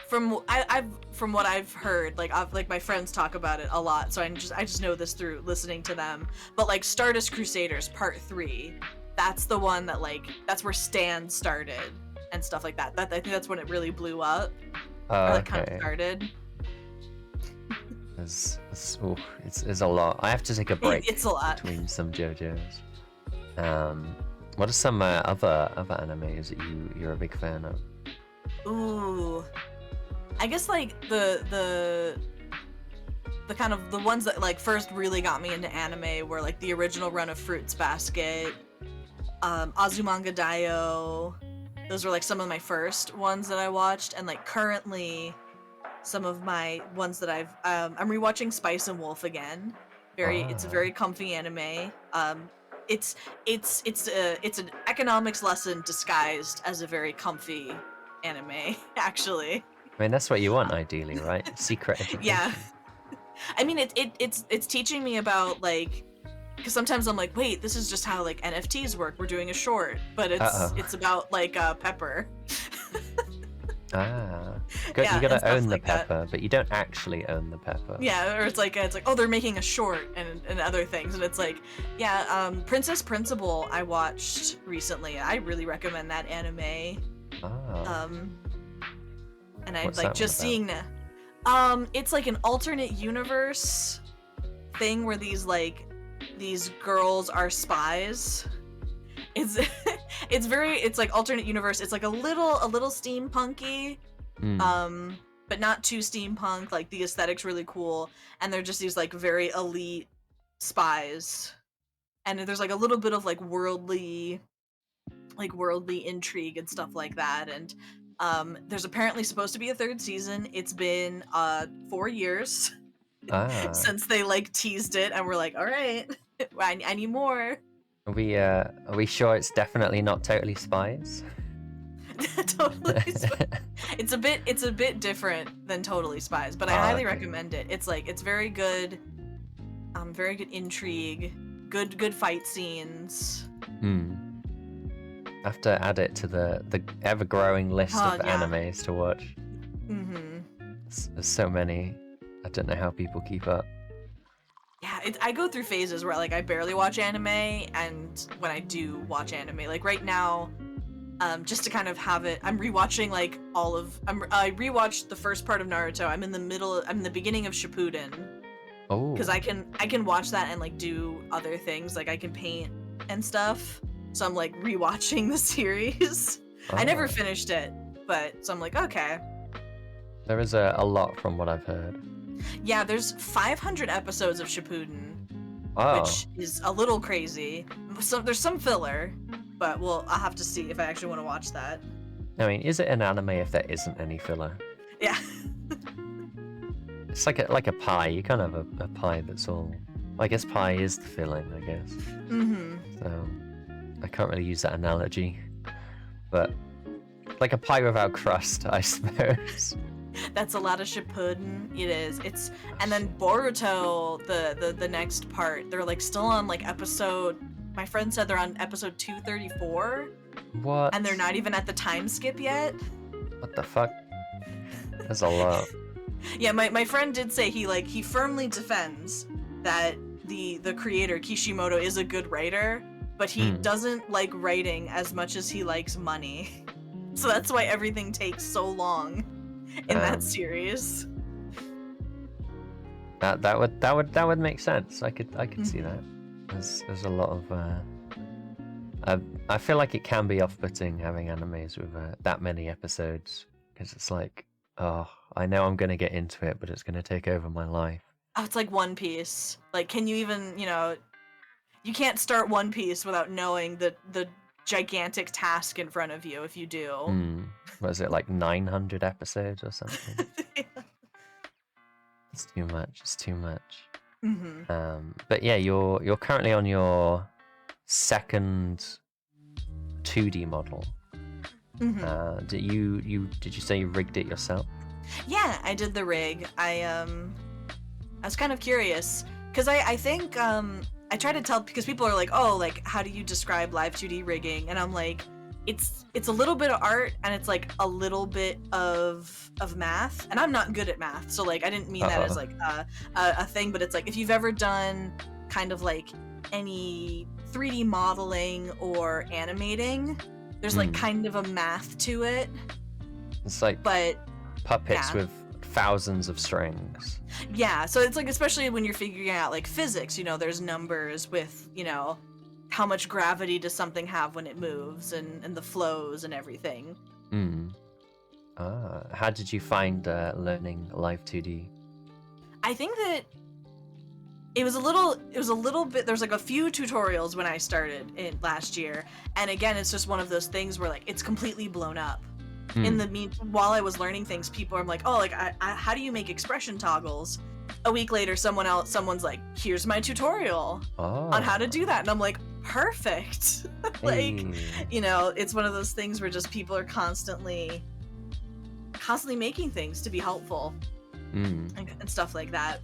S2: from what I've heard, like my friends talk about it a lot, so I just know this through listening to them. But like Stardust Crusaders Part 3, that's the one that that's where Stan started and stuff like that. I think that's when it really blew up. Or kind of started.
S1: It's a lot. I have to take a break.
S2: It's a lot
S1: between some JoJo's. What are some other animes that you're a big fan of?
S2: Ooh, I guess like the kind of the ones that first really got me into anime were like the original run of Fruits Basket, Azumanga Daioh. Those were like some of my first ones that I watched, and like currently some of my ones that I'm rewatching Spice and Wolf again. It's a very comfy anime. It's an economics lesson disguised as a very comfy anime, actually.
S1: I mean, that's what you want ideally, right? Secret education.
S2: Yeah. I mean, it's teaching me about because sometimes I'm like, wait, this is just how NFTs work. We're doing a short, but it's about Pepper.
S1: You gotta own the pepper, but you don't actually own the pepper.
S2: Yeah, or it's like oh, they're making a short and other things, and it's like, yeah, Princess Principal I watched recently. I really recommend that anime. And I like just seeing that. It's like an alternate universe thing where these girls are spies. It's it's like alternate universe. It's like a little steampunky, but not too steampunk. Like the aesthetic's really cool, and they're just these very elite spies, and there's a little bit of worldly intrigue and stuff like that. And there's apparently supposed to be a 3rd season. It's been 4 years since they teased it, and we're like, all right, I need more.
S1: Are we sure it's definitely not Totally Spies?
S2: Totally Spies. It's a bit different than Totally Spies, but I highly recommend it. It's very good. Very good intrigue, good fight scenes.
S1: I have to add it to the ever-growing list of animes to watch. There's so many. I don't know how people keep up.
S2: Yeah, I go through phases where I barely watch anime, and when I do watch anime, right now, just to kind of have it, I'm rewatching I rewatched the first part of Naruto. I'm in the beginning of Shippuden.
S1: Oh,
S2: because I can watch that and like do other things. Like I can paint and stuff. So I'm like rewatching the series. I never finished it, but so I'm like, okay.
S1: there is a lot from what I've heard.
S2: Yeah, there's 500 episodes of Shippuden,
S1: Oh,
S2: which is a little crazy. So there's some filler, but I'll have to see if I actually want to watch that.
S1: I mean, is it an anime if there isn't any filler?
S2: Yeah.
S1: It's like a pie. You can't have a pie that's all. I guess pie is the filling, I guess.
S2: Mm-hmm.
S1: So I can't really use that analogy, but like a pie without crust, I suppose.
S2: That's a lot of Shippuden. It is. It's and then Boruto, the next part. They're like still on like episode. My friend said they're on episode 234,
S1: What?
S2: and they're not even at the time skip yet.
S1: What the fuck? That's a lot.
S2: Yeah, my friend did say he firmly defends that the creator Kishimoto is a good writer, but he doesn't like writing as much as he likes money. So that's why everything takes so long in that series.
S1: That would make sense. I could see that. There's a lot of I feel like it can be off-putting having animes with that many episodes, because it's like, oh, I know I'm gonna get into it, but it's gonna take over my life.
S2: Oh, it's like One Piece. Like, can you even, you can't start One Piece without knowing the gigantic task in front of you if you do.
S1: Was it like 900 episodes or something?
S2: Yeah.
S1: It's too much. It's too much.
S2: Mm-hmm.
S1: But yeah, you're currently on your second 2D model.
S2: Mm-hmm.
S1: Did you say you rigged it yourself?
S2: Yeah, I did the rig. I was kind of curious because I think I try to tell, because people are like, oh, like how do you describe live 2D rigging? And I'm like, it's a little bit of art and it's like a little bit of math, and I'm not good at math, so like I didn't mean that as like a thing, but it's like if you've ever done kind of like any 3D modeling or animating, there's like kind of a math to it.
S1: It's like puppets with thousands of strings.
S2: Yeah, so it's like, especially when you're figuring out like physics, there's numbers with, how much gravity does something have when it moves, and the flows and everything.
S1: How did you find learning live 2D?
S2: I think that it was a little bit, there's like a few tutorials when I started in last year, and again, it's just one of those things where like it's completely blown up. In the while I was learning things, people are like, oh, like how do you make expression toggles? A week later, someone's like, here's my tutorial on how to do that, and I'm like, perfect. Like, it's one of those things where just people are constantly making things to be helpful and stuff like that.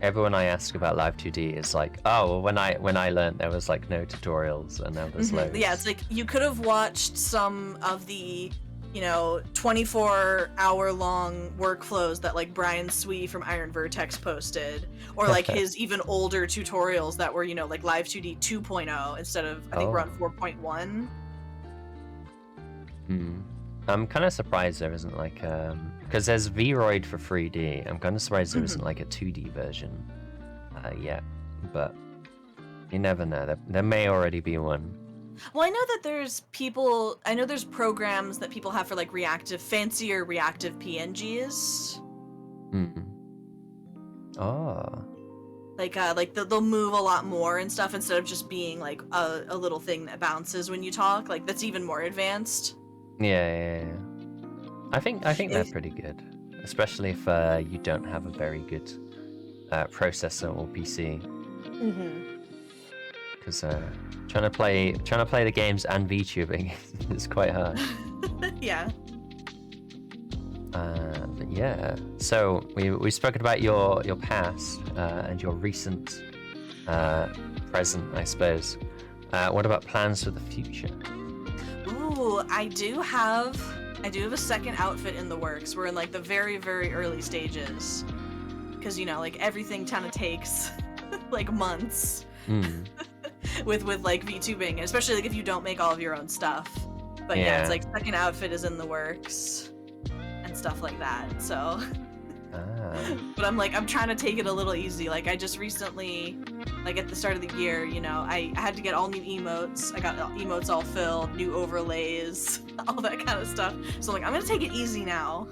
S1: Everyone I ask about live 2D is like, oh, well, when I learned, there was like no tutorials, and now there's loads.
S2: Yeah, it's like you could have watched some of the 24-hour long workflows that like Brian Swee from Iron Vertex posted, or like his even older tutorials that were like live 2D 2.0 instead of, I think we're on 4.1.
S1: I'm kind of surprised there isn't like because there's Vroid for 3D. I'm kind of surprised there isn't like a 2D version yet, but you never know. There may already be one.
S2: Well, I know that there's programs that people have for like fancier reactive PNGs.
S1: Oh.
S2: Like they'll move a lot more and stuff instead of just being like a little thing that bounces when you talk. Like that's even more advanced.
S1: Yeah. I think they're pretty good, especially if you don't have a very good processor or PC. Because trying to play the games and VTubing is quite hard.
S2: Yeah.
S1: But yeah, so we've spoken about your past and your recent present, I suppose. What about plans for the future?
S2: Ooh, I do have a second outfit in the works. We're in like the very, very early stages, because like everything kind of takes like months with like VTubing, especially like if you don't make all of your own stuff. But yeah, it's like second outfit is in the works and stuff like that. So But I'm trying to take it a little easy. Like I just recently, like at the start of the year, I had to get all new emotes. I got emotes all filled, new overlays, all that kind of stuff. So I'm gonna take it easy now.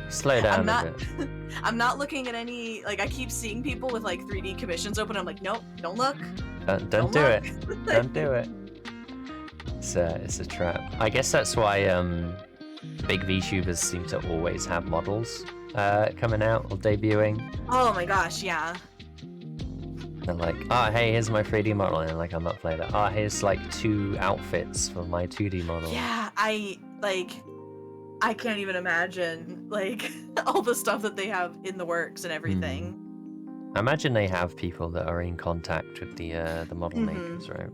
S1: Slow down a bit.
S2: I'm not looking at any, I keep seeing people with 3D commissions open. I'm like, nope, don't look.
S1: Don't do it. Don't do it. It's a trap. I guess that's why big VTubers seem to always have models coming out or debuting.
S2: Oh my gosh, yeah.
S1: They're like, oh hey, here's my 3D model, and I'm upload it. Oh, here's 2 outfits for my 2D model.
S2: Yeah, I can't even imagine all the stuff that they have in the works and everything.
S1: I imagine they have people that are in contact with the model makers, right?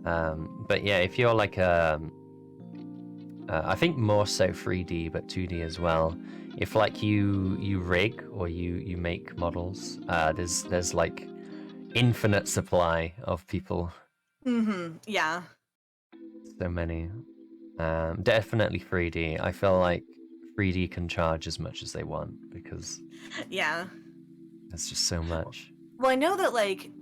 S1: But yeah, if you're I think more so 3D, but 2D as well. If you rig or you make models, there's infinite supply of people.
S2: Yeah.
S1: So many. Definitely 3D. I feel like 3D can charge as much as they want because
S2: yeah,
S1: there's just so much.
S2: Well, I know that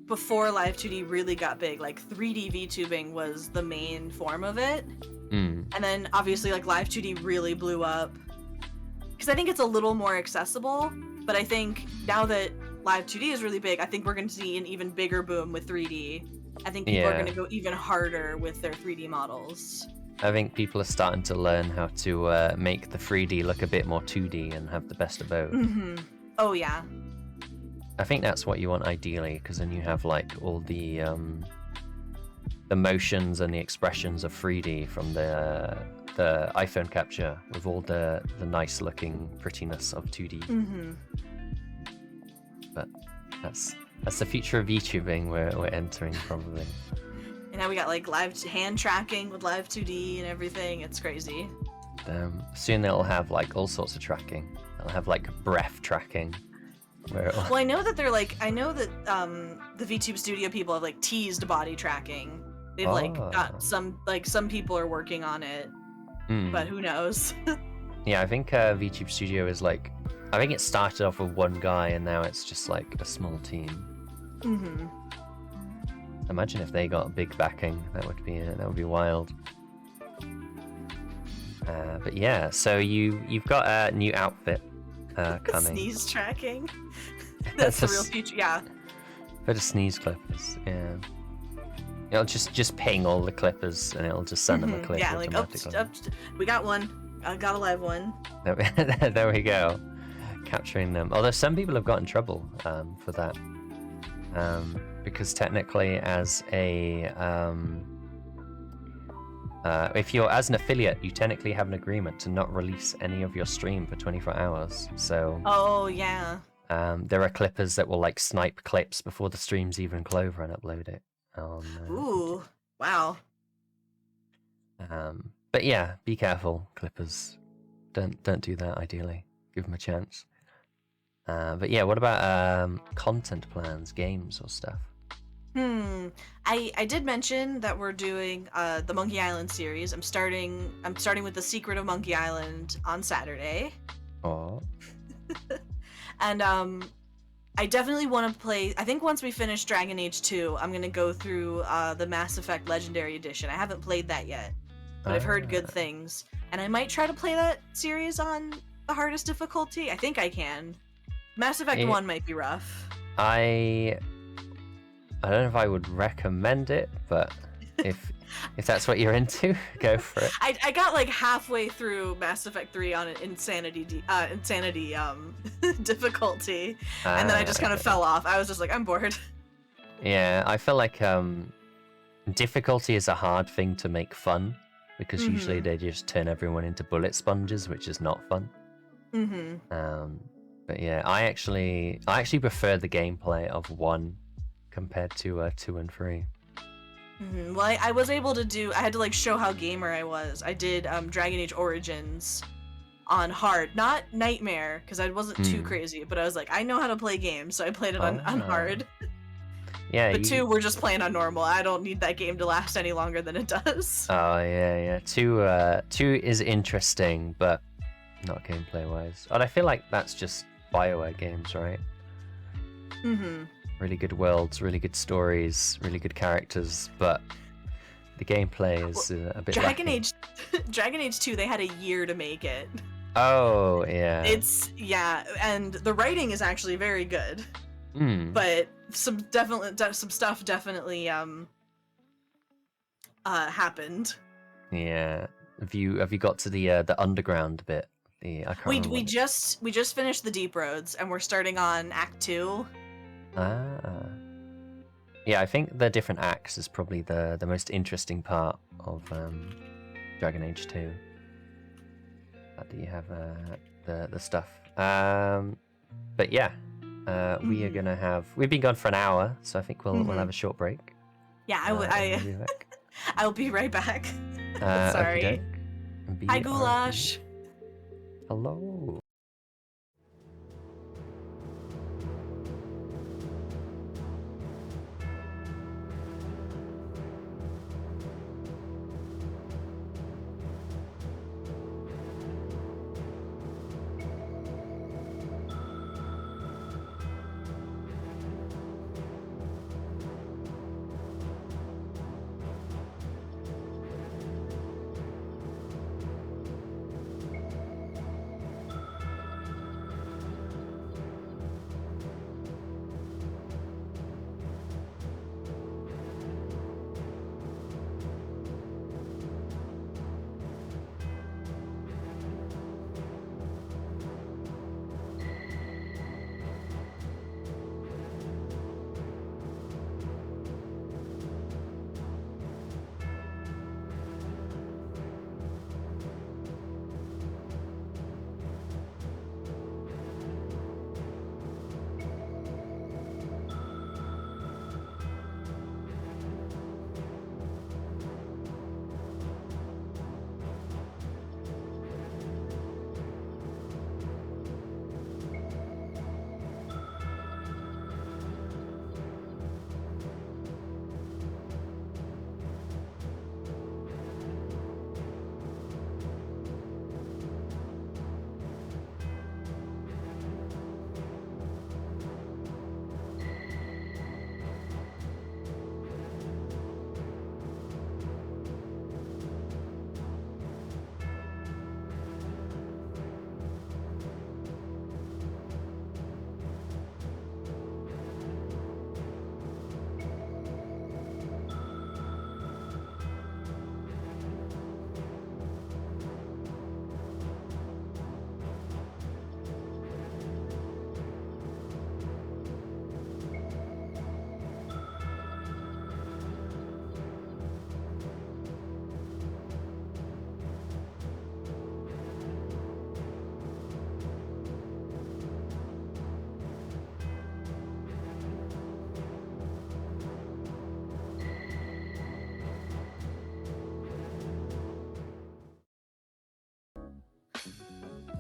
S2: before Live 2D really got big, 3D VTubing was the main form of it. And then obviously Live 2D really blew up because I think it's a little more accessible. But I think now that Live 2D is really big, I think we're going to see an even bigger boom with 3D. I think people are going to go even harder with their 3D models.
S1: I think people are starting to learn how to make the 3D look a bit more 2D and have the best of both.
S2: Oh yeah.
S1: I think that's what you want ideally, because then you have all the motions and the expressions of 3D from the iPhone capture with all the nice looking prettiness of 2D. But that's the future of YouTubing we're entering probably.
S2: And now we got live hand tracking with Live 2D and everything. It's crazy.
S1: Soon they'll have all sorts of tracking. They'll have breath tracking.
S2: Well, I know that the VTube Studio people have teased body tracking. They've got some people are working on it, but who knows?
S1: Yeah, I think VTube Studio is I think it started off with one guy and now it's just a small team. Imagine if they got big backing. That would be wild. But yeah, so you've got a new outfit coming.
S2: Sneeze tracking. That's the real future. Yeah.
S1: For the sneeze clippers, yeah. It'll just ping all the clippers and it'll just send them a clip automatically.
S2: We got one. I got a live one.
S1: There we go. Capturing them. Although some people have got in trouble for that. Because technically as if you're as an affiliate, you technically have an agreement to not release any of your stream for 24 hours. So
S2: oh yeah.
S1: There are clippers that will snipe clips before the stream's even clover and upload it.
S2: Ooh, wow.
S1: But yeah, be careful, clippers. Don't do that. Ideally, give them a chance. But yeah, what about content plans, games or stuff?
S2: I did mention that we're doing the Monkey Island series. I'm starting with The Secret of Monkey Island on Saturday.
S1: Oh.
S2: And I definitely want to play. I think once we finish Dragon Age 2, I'm gonna go through the Mass Effect Legendary Edition. I haven't played that yet, but I've heard good things, and I might try to play that series on the hardest difficulty. I think I can. Mass Effect 1 might be rough.
S1: I don't know if I would recommend it, but if that's what you're into, go for it.
S2: I got halfway through Mass Effect 3 on an insanity difficulty, and then I just kind of fell off. I was just I'm bored.
S1: Yeah, I feel like difficulty is a hard thing to make fun, because usually they just turn everyone into bullet sponges, which is not fun. But yeah, I actually prefer the gameplay of 1 compared to 2 and 3.
S2: Well, I was able to do. I had to show how gamer I was. I did Dragon Age Origins on hard, not Nightmare, because I wasn't too crazy. But I was I know how to play games, so I played it on hard.
S1: Yeah.
S2: But 2, we're just playing on normal. I don't need that game to last any longer than it does.
S1: Oh yeah. 2 is interesting, but not gameplay wise. And I feel like that's just BioWare games, right?
S2: Mm-hmm.
S1: Really good worlds, really good stories, really good characters, but the gameplay is a bit
S2: Dragon
S1: lacking.
S2: Age, Dragon Age 2, they had a year to make it.
S1: Oh, yeah.
S2: And the writing is actually very good. But some stuff definitely happened.
S1: Yeah. Have you got to the underground bit? I can't remember.
S2: We just finished the Deep Roads and we're starting on Act 2.
S1: Yeah, I think the different acts is probably the most interesting part of Dragon Age 2. That you have the stuff. But yeah, we are gonna have. We've been gone for an hour, so I think we'll have a short break.
S2: Yeah, I'll be right back. Sorry. Hi, Goulash.
S1: Hello.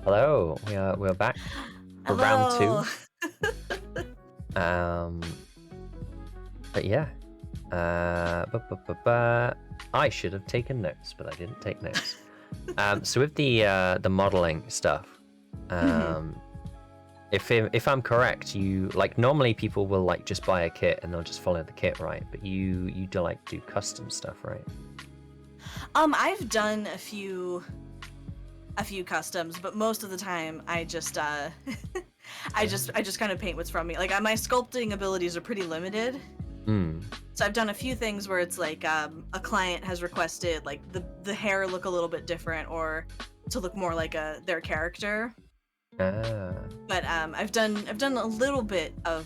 S1: Hello, we're back for round 2. But yeah, I should have taken notes, but I didn't take notes. So with the modeling stuff, if I'm correct, you like normally people will like just buy a kit and they'll just follow the kit, right? But you do like do custom stuff, right?
S2: I've done a few customs, but most of the time I just I just kind of paint what's from me. Like my sculpting abilities are pretty limited. So I've done a few things where it's like a client has requested like the hair look a little bit different or to look more like their character. But I've done a little bit of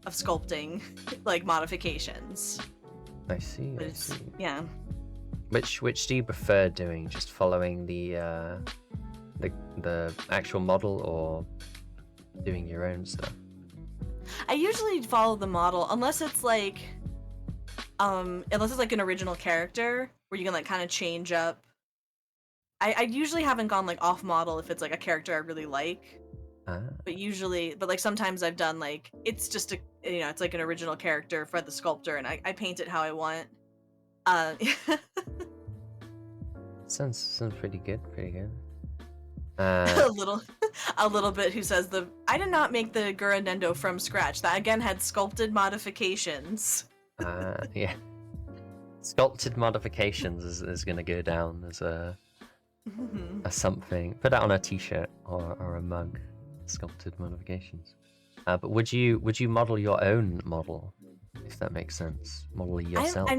S2: sculpting like modifications.
S1: I see.
S2: Yeah.
S1: Which do you prefer doing? Just following the actual model or doing your own stuff?
S2: I usually follow the model unless it's like an original character where you can like kind of change up. I usually haven't gone like off model if it's like a character I really like. But like sometimes I've done like it's just it's like an original character for the sculptor and I paint it how I want.
S1: Sounds pretty good. Uh,
S2: a little a little bit who says I did not make the Gurandendo from scratch. That again had sculpted modifications.
S1: yeah. Sculpted Modifications is going to go down as a something. Put that on a t-shirt or a mug. Sculpted Modifications. But would you model your own model, if that makes sense? Model yourself.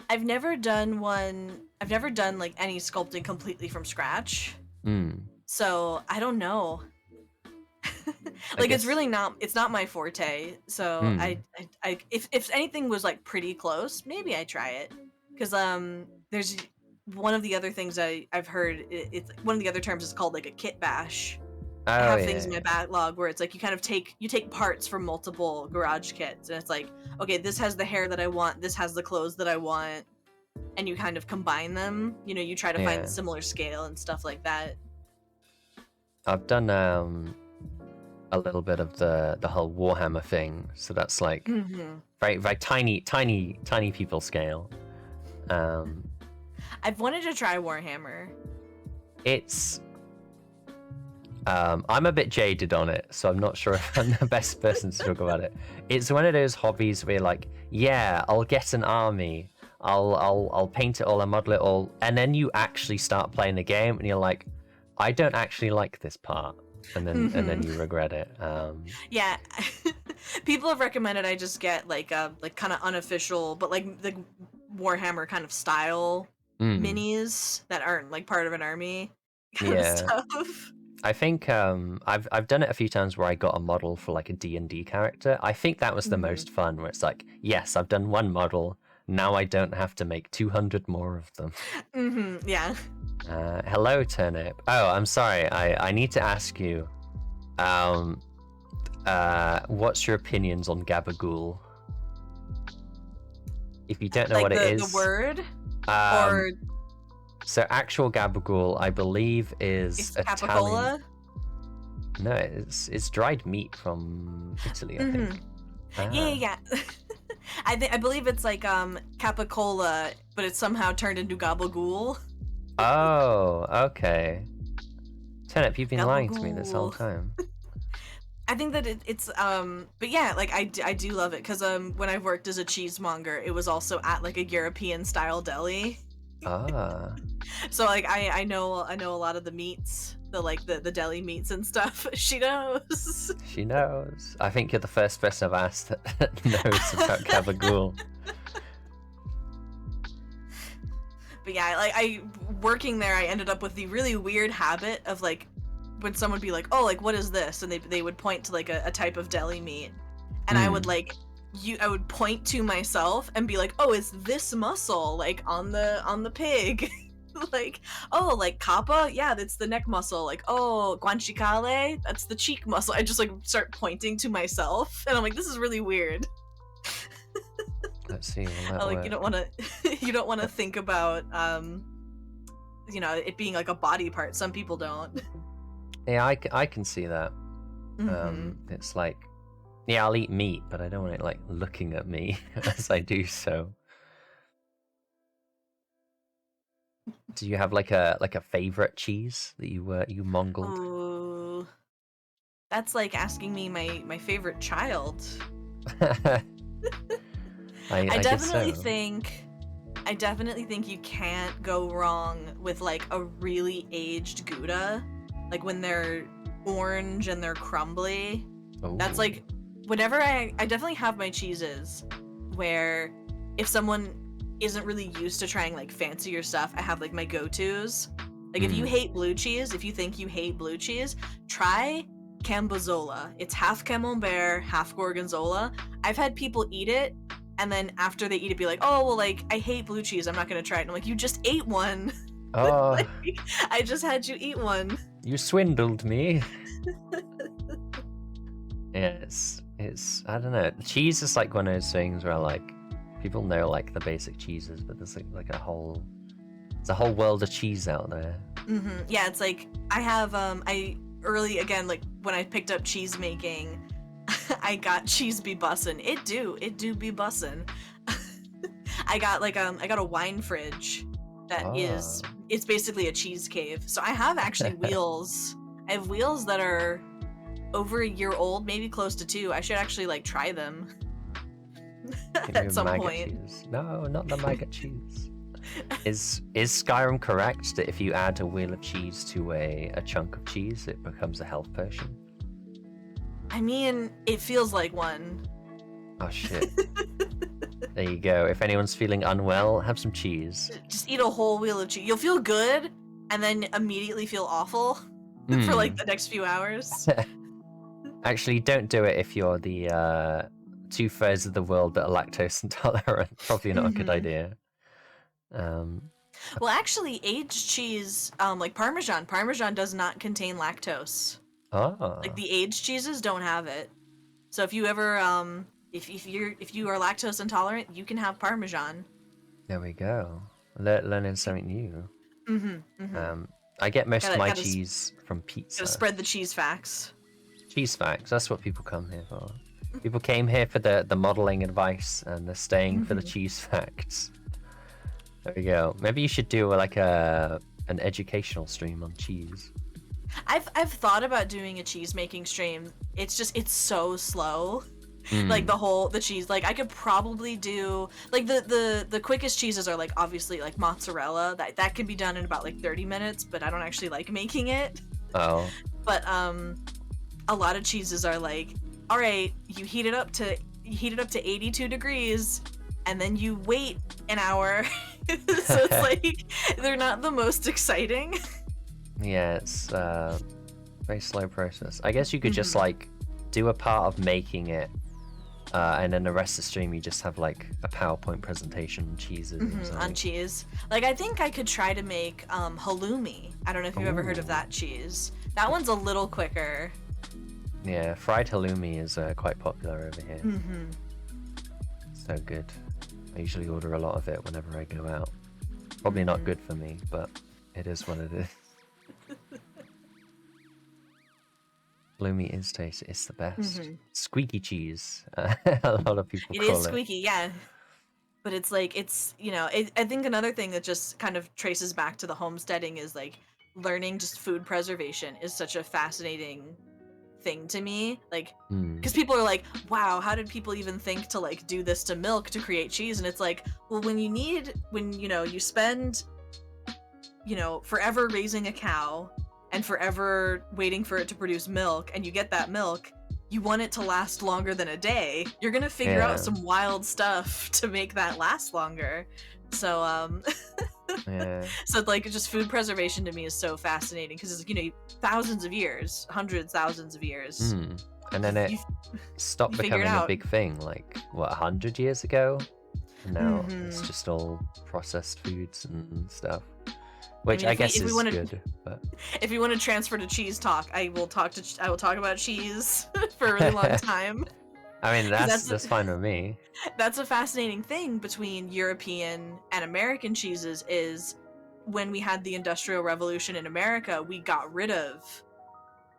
S2: I've never done one. I've never done like any sculpting completely from scratch. So I don't know. Like it's really not. It's not my forte. So I if anything was like pretty close, maybe I try it. Because there's one of the other things I've heard. It's one of the other terms is called like a kit bash. I have things in my backlog where it's like you take parts from multiple garage kits, and it's like, okay, this has the hair that I want, this has the clothes that I want, and you kind of combine them. You know, you try to find the similar scale and stuff like that.
S1: I've done a little bit of the whole Warhammer thing, so that's like very very tiny people scale.
S2: I've wanted to try Warhammer.
S1: It's I'm a bit jaded on it, so I'm not sure if I'm the best person to talk about it. It's one of those hobbies where like, yeah, I'll get an army, I'll paint it all, I'll model it all, and then you actually start playing the game and you're like, I don't actually like this part, and then you regret it.
S2: Yeah. People have recommended I just get like kind of unofficial, but like the Warhammer kind of style minis that aren't like part of an army kind of stuff.
S1: I think I've done it a few times where I got a model for like a D&D character. I think that was the most fun, where it's like, yes, I've done one model, now I don't have to make 200 more of them.
S2: Yeah.
S1: Hello, Turnip. Oh, I'm sorry. I need to ask you, what's your opinions on Gabagool? If you don't know
S2: like
S1: what it is,
S2: the word, or
S1: so actual Gabagool, I believe, is
S2: it's
S1: Italian.
S2: capicola.
S1: No, it's dried meat from Italy, I think.
S2: Yeah. I believe it's like capicola, but it's somehow turned into gabagool.
S1: Oh, okay. Turnip, you've been lying to me this whole time.
S2: I think that it's but yeah, like I do love it because when I worked as a cheesemonger, it was also at like a European style deli. So like I know a lot of the meats, the deli meats and stuff. She knows. She
S1: knows. I think you're the first person I've asked that knows about gabagool.
S2: But yeah, like I working there, I ended up with the really weird habit of like when someone would be like, "Oh, like what is this?" and they would point to like a type of deli meat, and I would like I would point to myself and be like, "Oh, it's this muscle like on the pig." Like, "Oh, like kappa, yeah, that's the neck muscle." Like, "Oh, guanciale, that's the cheek muscle." I just like start pointing to myself, and I'm like, "This is really weird."
S1: Let's see.
S2: Like, you don't want to think about you know, it being like a body part. Some people don't.
S1: Yeah, I can see that. It's like, yeah, I'll eat meat, but I don't want it like looking at me as I do so. Do you have like a favorite cheese that you mongled?
S2: Ooh, that's like asking me my favorite child. I definitely think you can't go wrong with like a really aged Gouda, like when they're orange and they're crumbly. Ooh. That's like whenever I definitely have my cheeses where if someone isn't really used to trying like fancier stuff, I have like my go-tos. Like if you hate blue cheese, if you think you hate blue cheese, try Cambozola. It's half Camembert, half Gorgonzola. I've had people eat it and then after they eat it be like, "Oh, well, like I hate blue cheese, I'm not gonna try it." And I'm like, "You just ate one."
S1: Oh.
S2: Like, I just had you eat one.
S1: You swindled me. Yeah, it's I don't know. Cheese is like one of those things where like people know like the basic cheeses, but there's like a whole world of cheese out there.
S2: Yeah, it's like I have I early again like when I picked up cheese making, I got cheese be bussin'. It do be bussin'. I got a wine fridge that is,
S1: Oh.
S2: it's basically a cheese cave. So I have actually wheels. I have wheels that are over a year old, maybe close to 2. I should actually like try them at some
S1: Maggot
S2: point.
S1: cheese. No, not the maggot cheese. Is Skyrim correct that if you add a wheel of cheese to a chunk of cheese, it becomes a health potion?
S2: I mean, it feels like one.
S1: Oh shit. There you go. If anyone's feeling unwell, have some cheese.
S2: Just eat a whole wheel of cheese. You'll feel good and then immediately feel awful for like the next few hours.
S1: Actually, don't do it if you're the 2/3 of the world that are lactose intolerant. Probably not a good idea.
S2: Well, actually, aged cheese, like Parmesan does not contain lactose.
S1: Oh.
S2: Like the aged cheeses don't have it. So if you ever, if you are lactose intolerant, you can have Parmesan.
S1: There we go. Learning something new. I get most of my cheese from pizza.
S2: Gotta spread the cheese facts.
S1: Cheese facts. That's what people come here for. People came here for the modeling advice, and they're staying for the cheese facts. There we go. Maybe you should do like an educational stream on cheese.
S2: I've thought about doing a cheese making stream. It's so slow. Like the cheese, like I could probably do like the quickest cheeses are like obviously like mozzarella. That can be done in about like 30 minutes, but I don't actually like making it.
S1: Oh.
S2: But a lot of cheeses are like, all right, you heat it up to 82 degrees and then you wait an hour. So it's like they're not the most exciting.
S1: Yeah, it's very slow process. I guess you could just like do a part of making it, and then the rest of the stream you just have like a PowerPoint presentation on cheeses.
S2: On cheese. Like I think I could try to make halloumi. I don't know if you've ever heard of that cheese. That one's a little quicker.
S1: Yeah, fried halloumi is quite popular over here. So good. I usually order a lot of it whenever I go out. Probably not good for me, but it is what it is. Halloumi is tasty. It's the best. Squeaky cheese. A lot of people call it.
S2: It is squeaky, yeah. But it's like, it's, you know, I think another thing that just kind of traces back to the homesteading is like learning just food preservation is such a fascinating thing to me. Like, because people are like, wow, how did people even think to like do this to milk to create cheese? And it's like, well, when you know, you spend, you know, forever raising a cow and forever waiting for it to produce milk, and you get that milk, you want it to last longer than a day, you're gonna figure out some wild stuff to make that last longer. So so like just food preservation to me is so fascinating because it's, you know, thousands of years, thousands of years,
S1: and then it stopped becoming a big thing like what, 100 years ago, and now it's just all processed foods and stuff. Which I guess is good. But
S2: if you want to transfer to cheese talk, I will talk about cheese for a really long time.
S1: I mean, that's fine with me.
S2: That's a fascinating thing between European and American cheeses is when we had the Industrial Revolution in America, we got rid of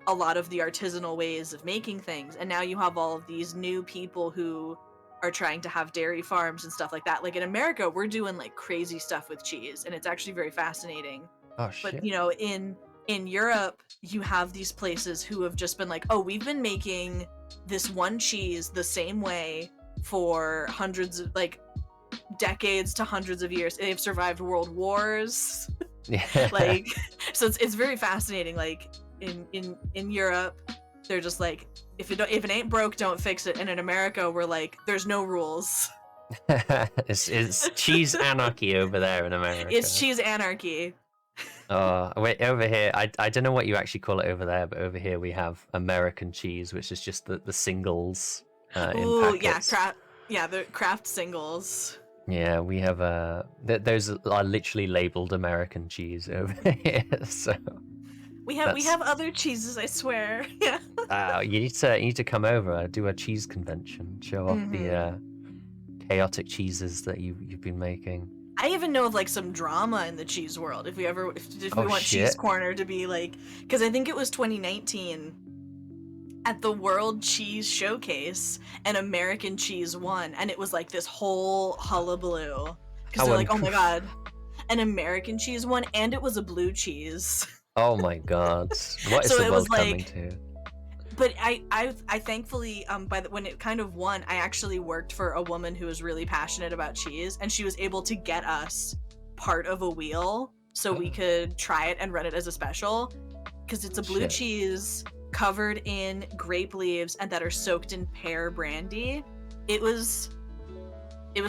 S2: a lot of the artisanal ways of making things, and now you have all of these new people who are trying to have dairy farms and stuff like that. Like in America, we're doing like crazy stuff with cheese, and it's actually very fascinating.
S1: Oh shit.
S2: But you know, in Europe, you have these places who have just been like, oh, we've been making this one cheese the same way for hundreds of like decades to hundreds of years. They've survived world wars.
S1: Yeah.
S2: Like, so it's very fascinating. Like in Europe, they're just like, if it ain't broke, don't fix it. And in America, we're like, there's no rules.
S1: It's cheese anarchy over there in America.
S2: It's cheese anarchy.
S1: Oh, wait, over here, I don't know what you actually call it over there, but over here we have American cheese, which is just the singles in packets.
S2: The craft singles.
S1: Yeah, we have those are literally labeled American cheese over here, so...
S2: We have other cheeses, I swear. Yeah.
S1: You need to come over, do a cheese convention, show off the chaotic cheeses that you've been making.
S2: I even know of like some drama in the cheese world. If we want Cheese Corner to be like, because I think it was 2019 at the World Cheese Showcase, an American cheese won, and it was like this whole hullabaloo because they're like, oh my god. an American cheese one, and it was a blue cheese.
S1: Oh my god. What is
S2: So
S1: the
S2: it
S1: world
S2: was
S1: coming
S2: like,
S1: to?
S2: but I thankfully when it kind of won, I actually worked for a woman who was really passionate about cheese, and she was able to get us part of a wheel so we could try it and run it as a special, because it's a blue
S1: Shit.
S2: cheese covered in grape leaves and that are soaked in pear brandy. It was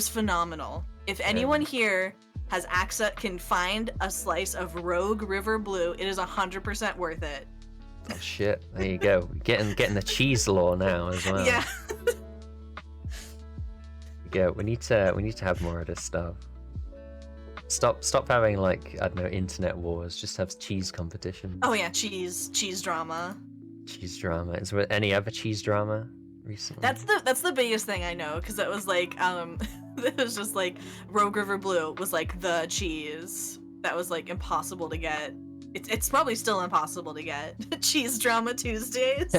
S2: phenomenal. If anyone here has access, can find a slice of Rogue River Blue, it is 100% worth it.
S1: Oh shit! There you go. Getting the cheese law now as well.
S2: Yeah.
S1: Yeah, we need to have more of this stuff. Stop having like, I don't know, internet wars. Just have cheese competition.
S2: Oh yeah, cheese drama.
S1: Cheese drama. Is there any other cheese drama recently?
S2: That's the biggest thing I know, because it was like it was just like Rogue River Blue was like the cheese that was like impossible to get. It's probably still impossible to get. Cheese drama Tuesdays.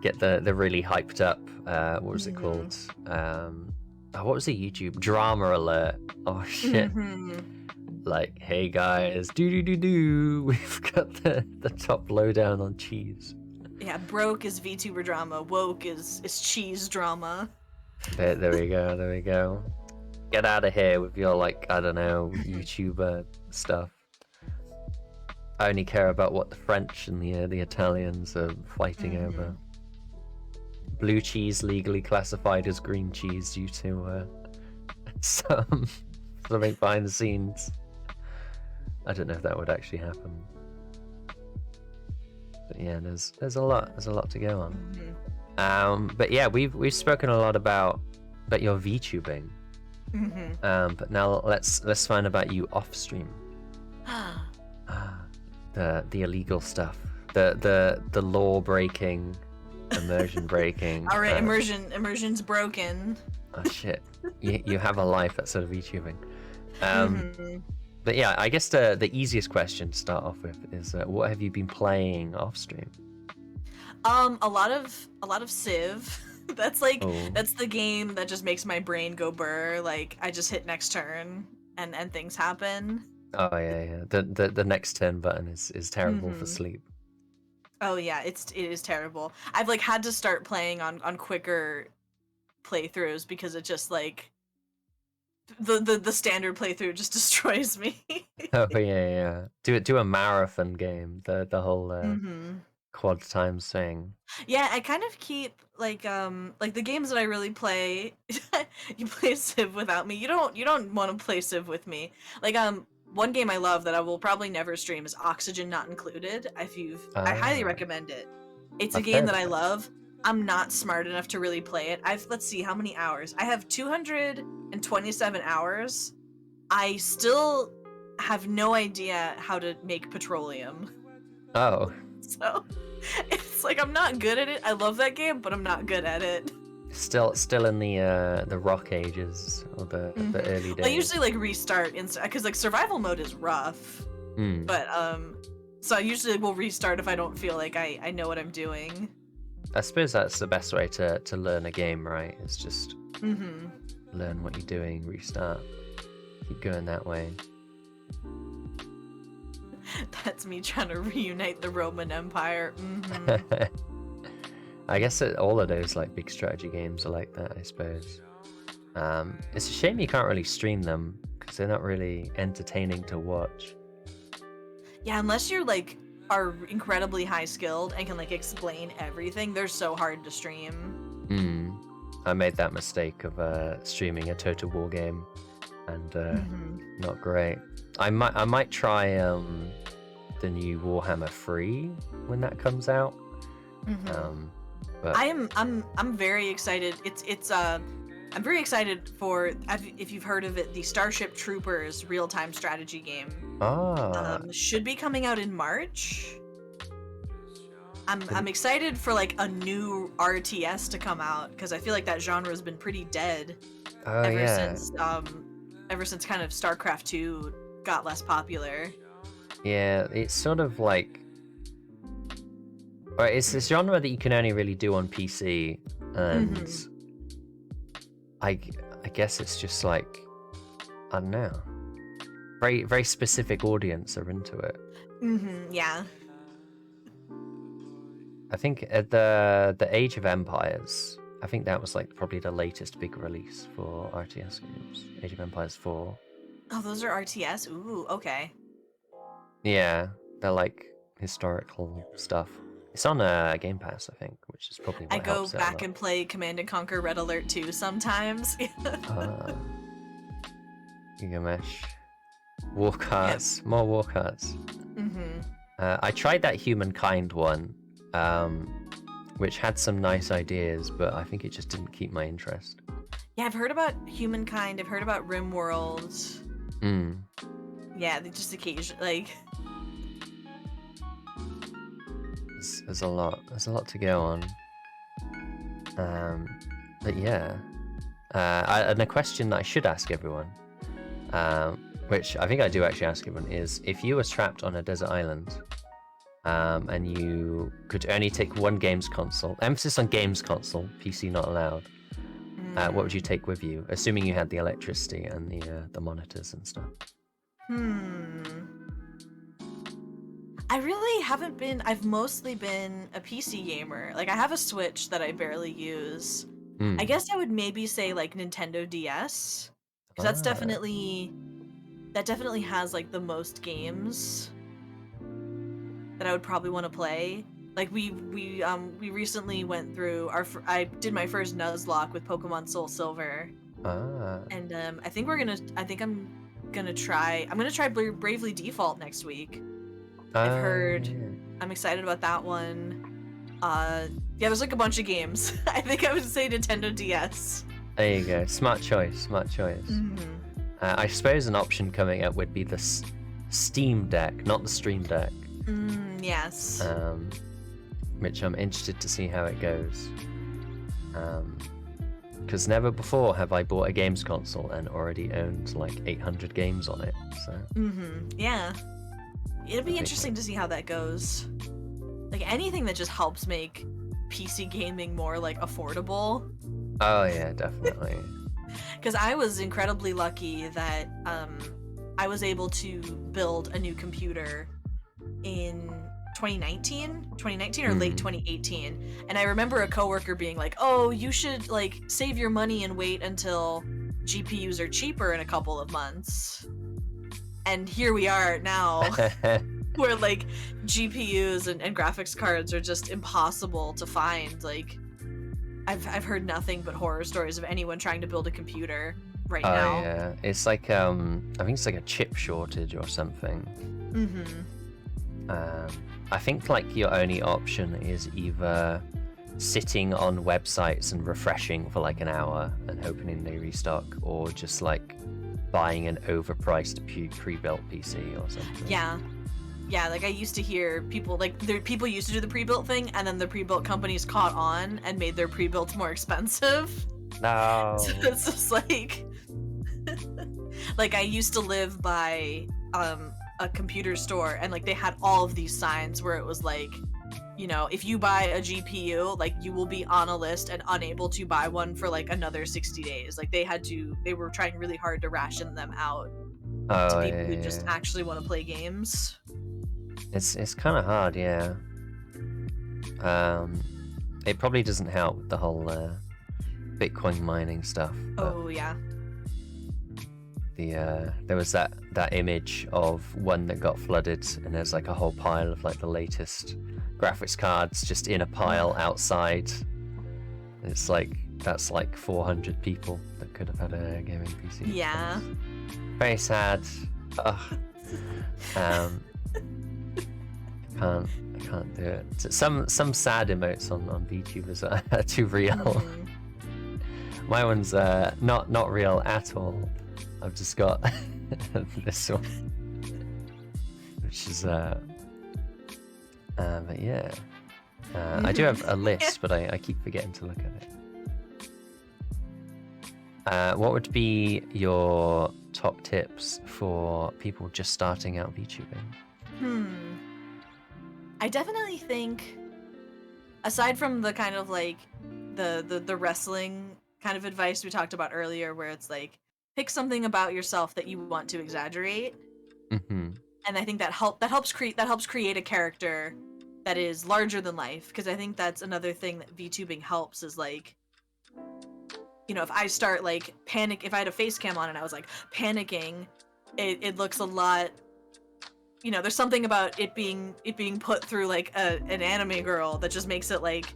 S1: Get the really hyped up. What was it called? What was the YouTube drama alert? Oh shit! Like, hey guys, do. We've got the top lowdown on cheese.
S2: Yeah, broke is VTuber drama. Woke is cheese drama.
S1: There we go. Get out of here with your, like, I don't know, YouTuber stuff. I only care about what the French and the Italians are fighting over. Blue cheese legally classified as green cheese due to something behind the scenes. I don't know if that would actually happen. But yeah, there's a lot to go on. But yeah, we've spoken a lot about your VTubing. But now let's find about you off stream. The illegal stuff, the law breaking, immersion breaking.
S2: All right, immersion's broken.
S1: Oh shit! You have a life outside of VTubing. But yeah, I guess the easiest question to start off with is what have you been playing off stream?
S2: A lot of Civ. That's like that's the game that just makes my brain go burr. Like, I just hit next turn and things happen.
S1: Oh yeah. The next turn button is terrible for sleep.
S2: Oh yeah, it is terrible. I've like had to start playing on quicker playthroughs because it just like the standard playthrough just destroys me.
S1: Oh yeah. Do a marathon game. The whole quad time thing.
S2: Yeah, I kind of keep like the games that I really play. You play Civ without me. You don't want to play Civ with me. Like one game I love that I will probably never stream is Oxygen Not Included. I highly recommend it. It's a game that I love. I'm not smart enough to really play it. Let's see how many hours. I have 227 hours. I still have no idea how to make petroleum.
S1: Oh.
S2: So it's like I'm not good at it. I love that game, but I'm not good at it.
S1: Still in the rock ages or the early days.
S2: I usually like restart because like survival mode is rough. But so I usually will restart if I don't feel like I know what I'm doing.
S1: I suppose that's the best way to learn a game, right? It's just learn what you're doing, restart, keep going that way.
S2: That's me trying to reunite the Roman Empire.
S1: I guess all of those like big strategy games are like that, I suppose. It's a shame you can't really stream them because they're not really entertaining to watch.
S2: Yeah, unless you're like are incredibly high skilled and can like explain everything, they're so hard to stream.
S1: I made that mistake of streaming a Total War game, and not great. I might try the new Warhammer 3 when that comes out. But
S2: I'm very excited. I'm very excited for, if you've heard of it, the Starship Troopers real-time strategy game. Should be coming out in March. I'm excited for like a new RTS to come out because I feel like that genre has been pretty dead since kind of StarCraft 2 got less popular. Yeah,
S1: it's sort of like, it's this genre that you can only really do on PC, and I guess it's just like I don't know. Very, very specific audience are into it.
S2: Yeah.
S1: I think at the Age of Empires, I think that was like probably the latest big release for RTS games. Age of Empires 4.
S2: Oh, those are RTS? Ooh, okay.
S1: Yeah, they're like historical stuff. It's on Game Pass, I think, which is probably
S2: I
S1: what
S2: go
S1: helps it a
S2: back
S1: lot.
S2: and play Command and Conquer Red Alert 2 sometimes.
S1: Gigamesh. War cards. More war cards.
S2: Mm-hmm.
S1: I tried that Humankind one, which had some nice ideas, but I think it just didn't keep my interest.
S2: Yeah, I've heard about Humankind. I've heard about RimWorld. Yeah, they just occasionally like.
S1: There's a lot. There's a lot to go on. But yeah, and a question that I should ask everyone, which I think I do actually ask everyone, is if you were trapped on a desert island, and you could only take one games console, emphasis on games console, PC not allowed. What would you take with you, assuming you had the electricity and the monitors and stuff?
S2: I really haven't been. I've mostly been a PC gamer. Like I have a Switch that I barely use. I guess I would maybe say like Nintendo DS, because that definitely has like the most games that I would probably want to play. Like we recently went through I did my first Nuzlocke with Pokemon Soul Silver, and I think I'm gonna try Bravely Default next week. I've heard.
S1: Yeah.
S2: I'm excited about that one. Yeah, there's like a bunch of games. I think I would say Nintendo DS.
S1: There you go. Smart choice. Smart choice. I suppose an option coming up would be the Steam Deck, not the Stream Deck.
S2: Yes.
S1: Which I'm interested to see how it goes. Because never before have I bought a games console and already owned like 800 games on it. So.
S2: Yeah. It'll be interesting to see how that goes. Like anything that just helps make PC gaming more like affordable.
S1: Oh yeah, definitely.
S2: Because I was incredibly lucky that I was able to build a new computer in 2019 or late 2018, and I remember a coworker being like, "Oh, you should like save your money and wait until GPUs are cheaper in a couple of months." And here we are now, where like GPUs and graphics cards are just impossible to find. Like, I've heard nothing but horror stories of anyone trying to build a computer right now.
S1: Oh yeah, it's like I think it's like a chip shortage or something. I think like your only option is either sitting on websites and refreshing for like an hour and hoping they restock, or just like buying an overpriced pre-built PC or something.
S2: Yeah, like I used to hear people people used to do the pre-built thing, and then the pre-built companies caught on and made their pre-builts more expensive.
S1: No.
S2: So it's just like like I used to live by a computer store, and like they had all of these signs where it was like, you know, if you buy a GPU, like you will be on a list and unable to buy one for like another 60 days. Like they were trying really hard to ration them out to people who just actually want to play games.
S1: It's kind of hard, yeah. It probably doesn't help with the whole Bitcoin mining stuff.
S2: Oh yeah.
S1: There was that image of one that got flooded, and there's like a whole pile of like the latest graphics cards just in a pile outside. It's like that's like 400 people that could have had a gaming PC.
S2: Yeah.
S1: Very sad. Ugh. I can't do it. Some sad emotes on VTubers are too real. My one's not real at all. I've just got this one, which is but yeah, I do have a list, but I keep forgetting to look at it. What would be your top tips for people just starting out VTubing?
S2: I definitely think, aside from the kind of like the wrestling kind of advice we talked about earlier, where it's like, pick something about yourself that you want to exaggerate,
S1: Mm-hmm.
S2: and I think that helps create a character that is larger than life. Because I think that's another thing that VTubing helps is like, if I start like if I had a face cam on and I was like panicking, it looks a lot. There's something about it being put through like an anime girl that just makes it like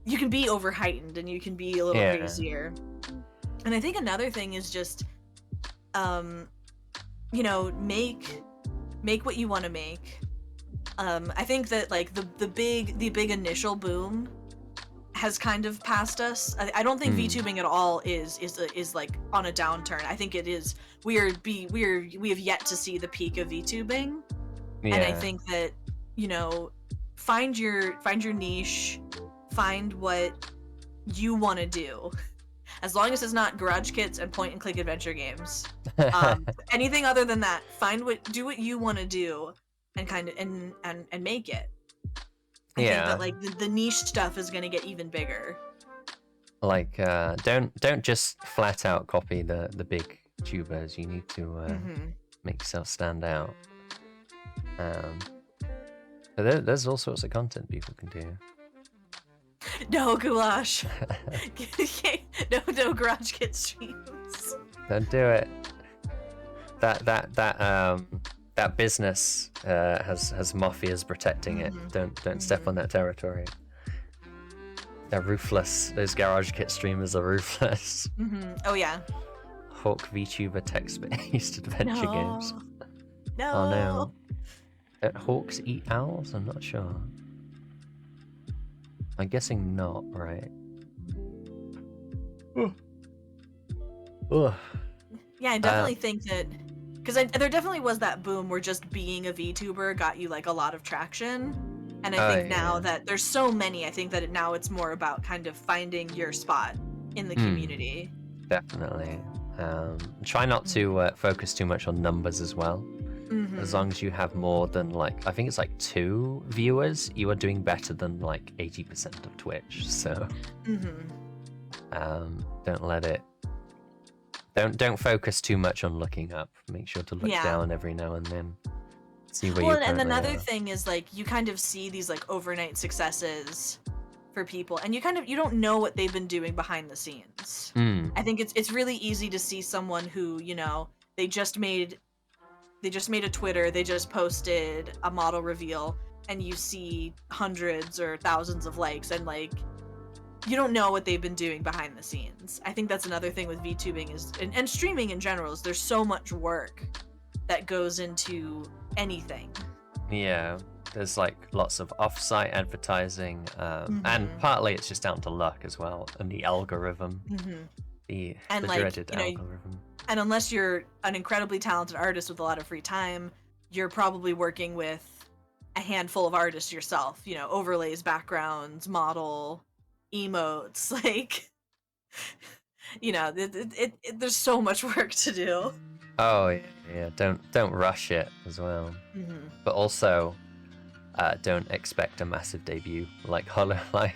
S2: you can be over heightened and you can be a little crazier. And I think another thing is just, make what you want to make. I think that like the big initial boom has kind of passed us. I don't think VTubing at all is like on a downturn. I think it is. We have yet to see the peak of VTubing, and I think that find your niche, find what you want to do. As long as it's not garage kits and point and click adventure games. Anything other than that, do what you want to do, and kind of and make it. I think that like the niche stuff is gonna get even bigger.
S1: Like don't just flat out copy the big tubers. You need to make yourself stand out. But there's all sorts of content people can do.
S2: No goulash. no garage kit streams.
S1: Don't do it. That business has mafias protecting it. Don't step on that territory. They're ruthless. Those garage kit streamers are ruthless.
S2: Oh yeah.
S1: Hawk VTuber text-based adventure games.
S2: No.
S1: Oh no. Don't hawks eat owls? I'm not sure. I'm guessing not, right? Ugh.
S2: Yeah, I definitely think that, because there definitely was that boom where just being a VTuber got you like a lot of traction, and I think now that there's so many, I think that now it's more about kind of finding your spot in the community.
S1: Definitely. Try not to focus too much on numbers as well. As long as you have more than like, I think it's like 2 viewers, you are doing better than like 80% of Twitch. So don't let it. Don't focus too much on looking up. Make sure to look down every now and then. See where you're
S2: and another
S1: are.
S2: thing is like you kind of see these like overnight successes for people, and you don't know what they've been doing behind the scenes. I think it's really easy to see someone who they just made a Twitter, they just posted a model reveal, and you see hundreds or thousands of likes, and like you don't know what they've been doing behind the scenes. I think that's another thing with VTubing is and streaming in general is there's so much work that goes into anything.
S1: Yeah, there's like lots of off-site advertising, and partly it's just down to luck as well, and the algorithm, the dreaded algorithm.
S2: And unless you're an incredibly talented artist with a lot of free time, you're probably working with a handful of artists yourself. Overlays, backgrounds, model, emotes, like, there's so much work to do.
S1: Oh yeah. Don't rush it as well. But also, don't expect a massive debut like Hololive.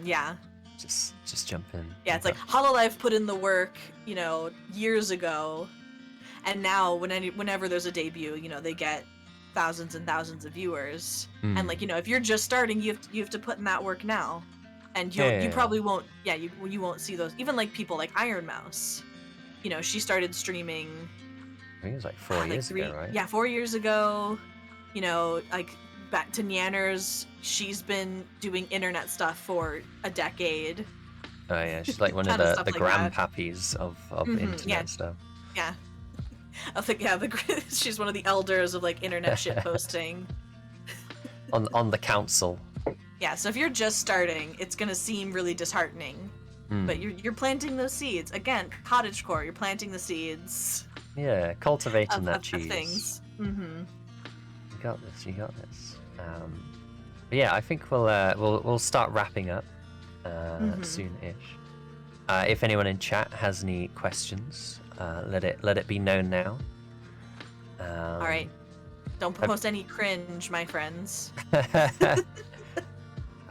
S2: Yeah.
S1: Just jump in.
S2: Yeah, it's like Hololive put in the work, years ago, and now whenever there's a debut, they get thousands and thousands of viewers. And like, if you're just starting, you have to put in that work now, and you probably won't. Yeah, you won't see those. Even like people like Iron Mouse, she started streaming.
S1: I think it was like 4 years ago, right?
S2: Yeah, 4 years ago. Like. Back to Nyanners, she's been doing internet stuff for a decade.
S1: Oh yeah, she's like one of the like grandpappies of internet stuff.
S2: Yeah. I think she's one of the elders of like internet shit posting.
S1: on the council.
S2: Yeah, so if you're just starting, it's gonna seem really disheartening. But you're planting those seeds. Again, cottagecore, you're planting the seeds.
S1: Yeah, cultivating that cheese.
S2: Of things.
S1: You got this. But yeah, I think we'll start wrapping up soon-ish. If anyone in chat has any questions, let it be known now.
S2: All right, don't post any cringe, my friends.
S1: I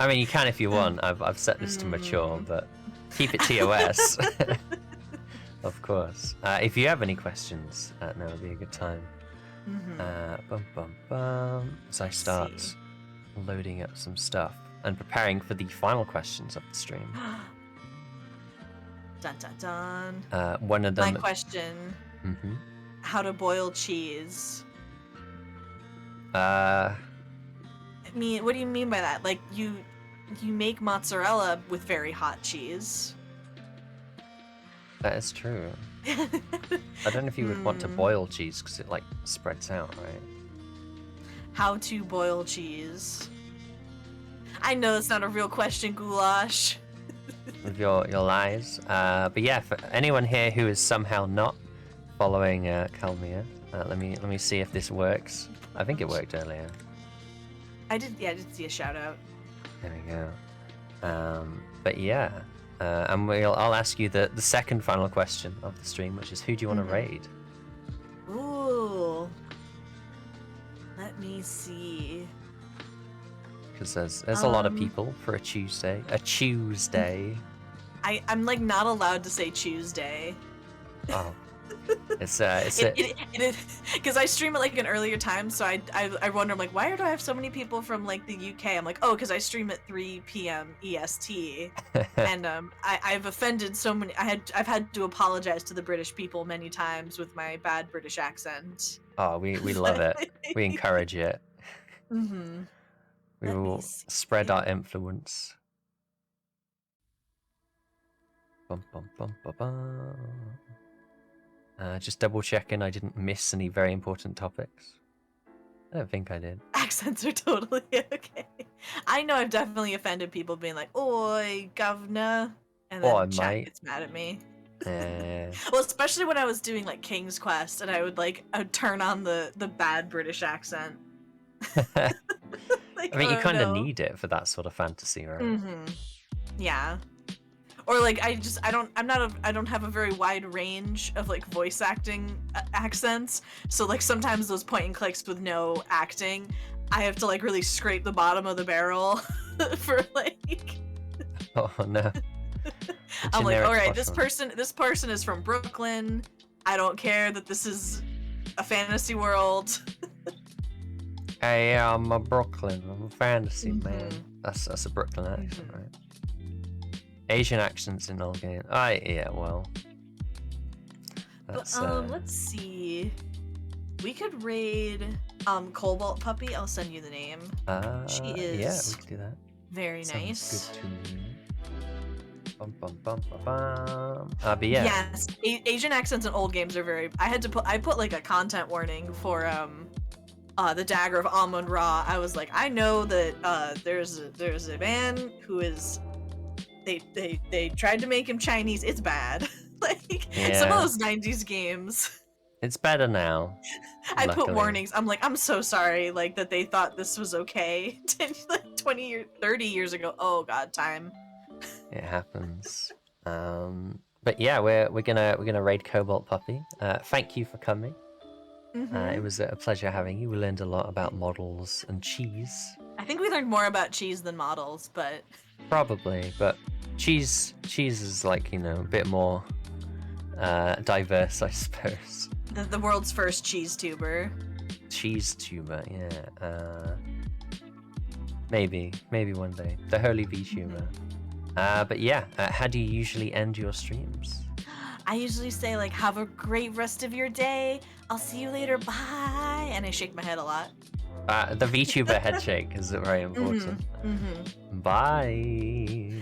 S1: mean, you can if you want. I've set this to mature, but keep it TOS. Of course. If you have any questions, now would be a good time. As I start loading up some stuff and preparing for the final questions of the stream.
S2: Dun dun dun.
S1: One of them.
S2: My question.
S1: Mm-hmm.
S2: How to boil cheese?
S1: Uh.
S2: I mean, what do you mean by that? Like you make mozzarella with very hot cheese.
S1: That is true. I don't know if you would want to boil cheese because it like spreads out, right?
S2: How to boil cheese? I know it's not a real question, Goulash.
S1: With your lies, but yeah, for anyone here who is somehow not following Kalmia, let me see if this works. I think it worked earlier.
S2: I did see a shout out.
S1: There we go. But yeah, and I'll ask you the second final question of the stream, which is who do you want to raid?
S2: Ooh, let me see.
S1: Because there's a lot of people for a Tuesday.
S2: I'm like not allowed to say Tuesday.
S1: Oh. It's
S2: because I stream at like an earlier time, so I wonder, I'm like, why do I have so many people from like the UK? I'm like, oh, because I stream at 3 p.m. EST, and I've offended so many. I've had to apologize to the British people many times with my bad British accent.
S1: Oh, we love it. We encourage it.
S2: Mm-hmm.
S1: We will spread our influence. Bum, bum, bum, bum, bum. Just double checking I didn't miss any very important topics. I don't think I did.
S2: Accents are totally okay. I know I've definitely offended people being like, "Oi, governor," and then chat gets mad at me. Well, especially when I was doing like King's Quest, and I would turn on the bad British accent. Like,
S1: I mean, you kind of need it for that sort of fantasy, right?
S2: Mm-hmm. Yeah. Or like I don't have a very wide range of like voice acting accents, so like sometimes those point and clicks with no acting, I have to like really scrape the bottom of the barrel for like.
S1: Oh no.
S2: I'm like, all right, this person is from Brooklyn. I don't care that this is a fantasy world.
S1: Hey, I'm a Brooklyn. I'm a fantasy man. That's a Brooklyn accent, right? Asian accents in all games. Yeah, well.
S2: That's, let's see. We could raid Cobalt Puppy. I'll send you the name. She is.
S1: Yeah, we could do that.
S2: Very nice.
S1: Sounds good to me. Bum, bum, bum, bum, bum. But yeah.
S2: Yes, Asian accents in old games are very. I put like a content warning for the Dagger of Amun-Ra. I was like, I know that there's a man who is. They tried to make him Chinese. It's bad. Like some of those 90s games.
S1: It's better now.
S2: I put warnings. I'm like, I'm so sorry, like that they thought this was okay 20 or 30 years ago. Oh god, time.
S1: It happens. But yeah, we're gonna raid Cobalt Puppy. Thank you for coming. It was a pleasure having you. We learned a lot about models and cheese.
S2: I think we learned more about cheese than models, but
S1: probably. But cheese is like, you know, a bit more diverse, I suppose.
S2: The world's first cheese tuber.
S1: Cheese tuber, yeah. Maybe one day. The holy VTuber. But yeah, how do you usually end your streams?
S2: I usually say like, have a great rest of your day. I'll see you later. Bye. And I shake my head a lot.
S1: The VTuber head shake is very important. Bye.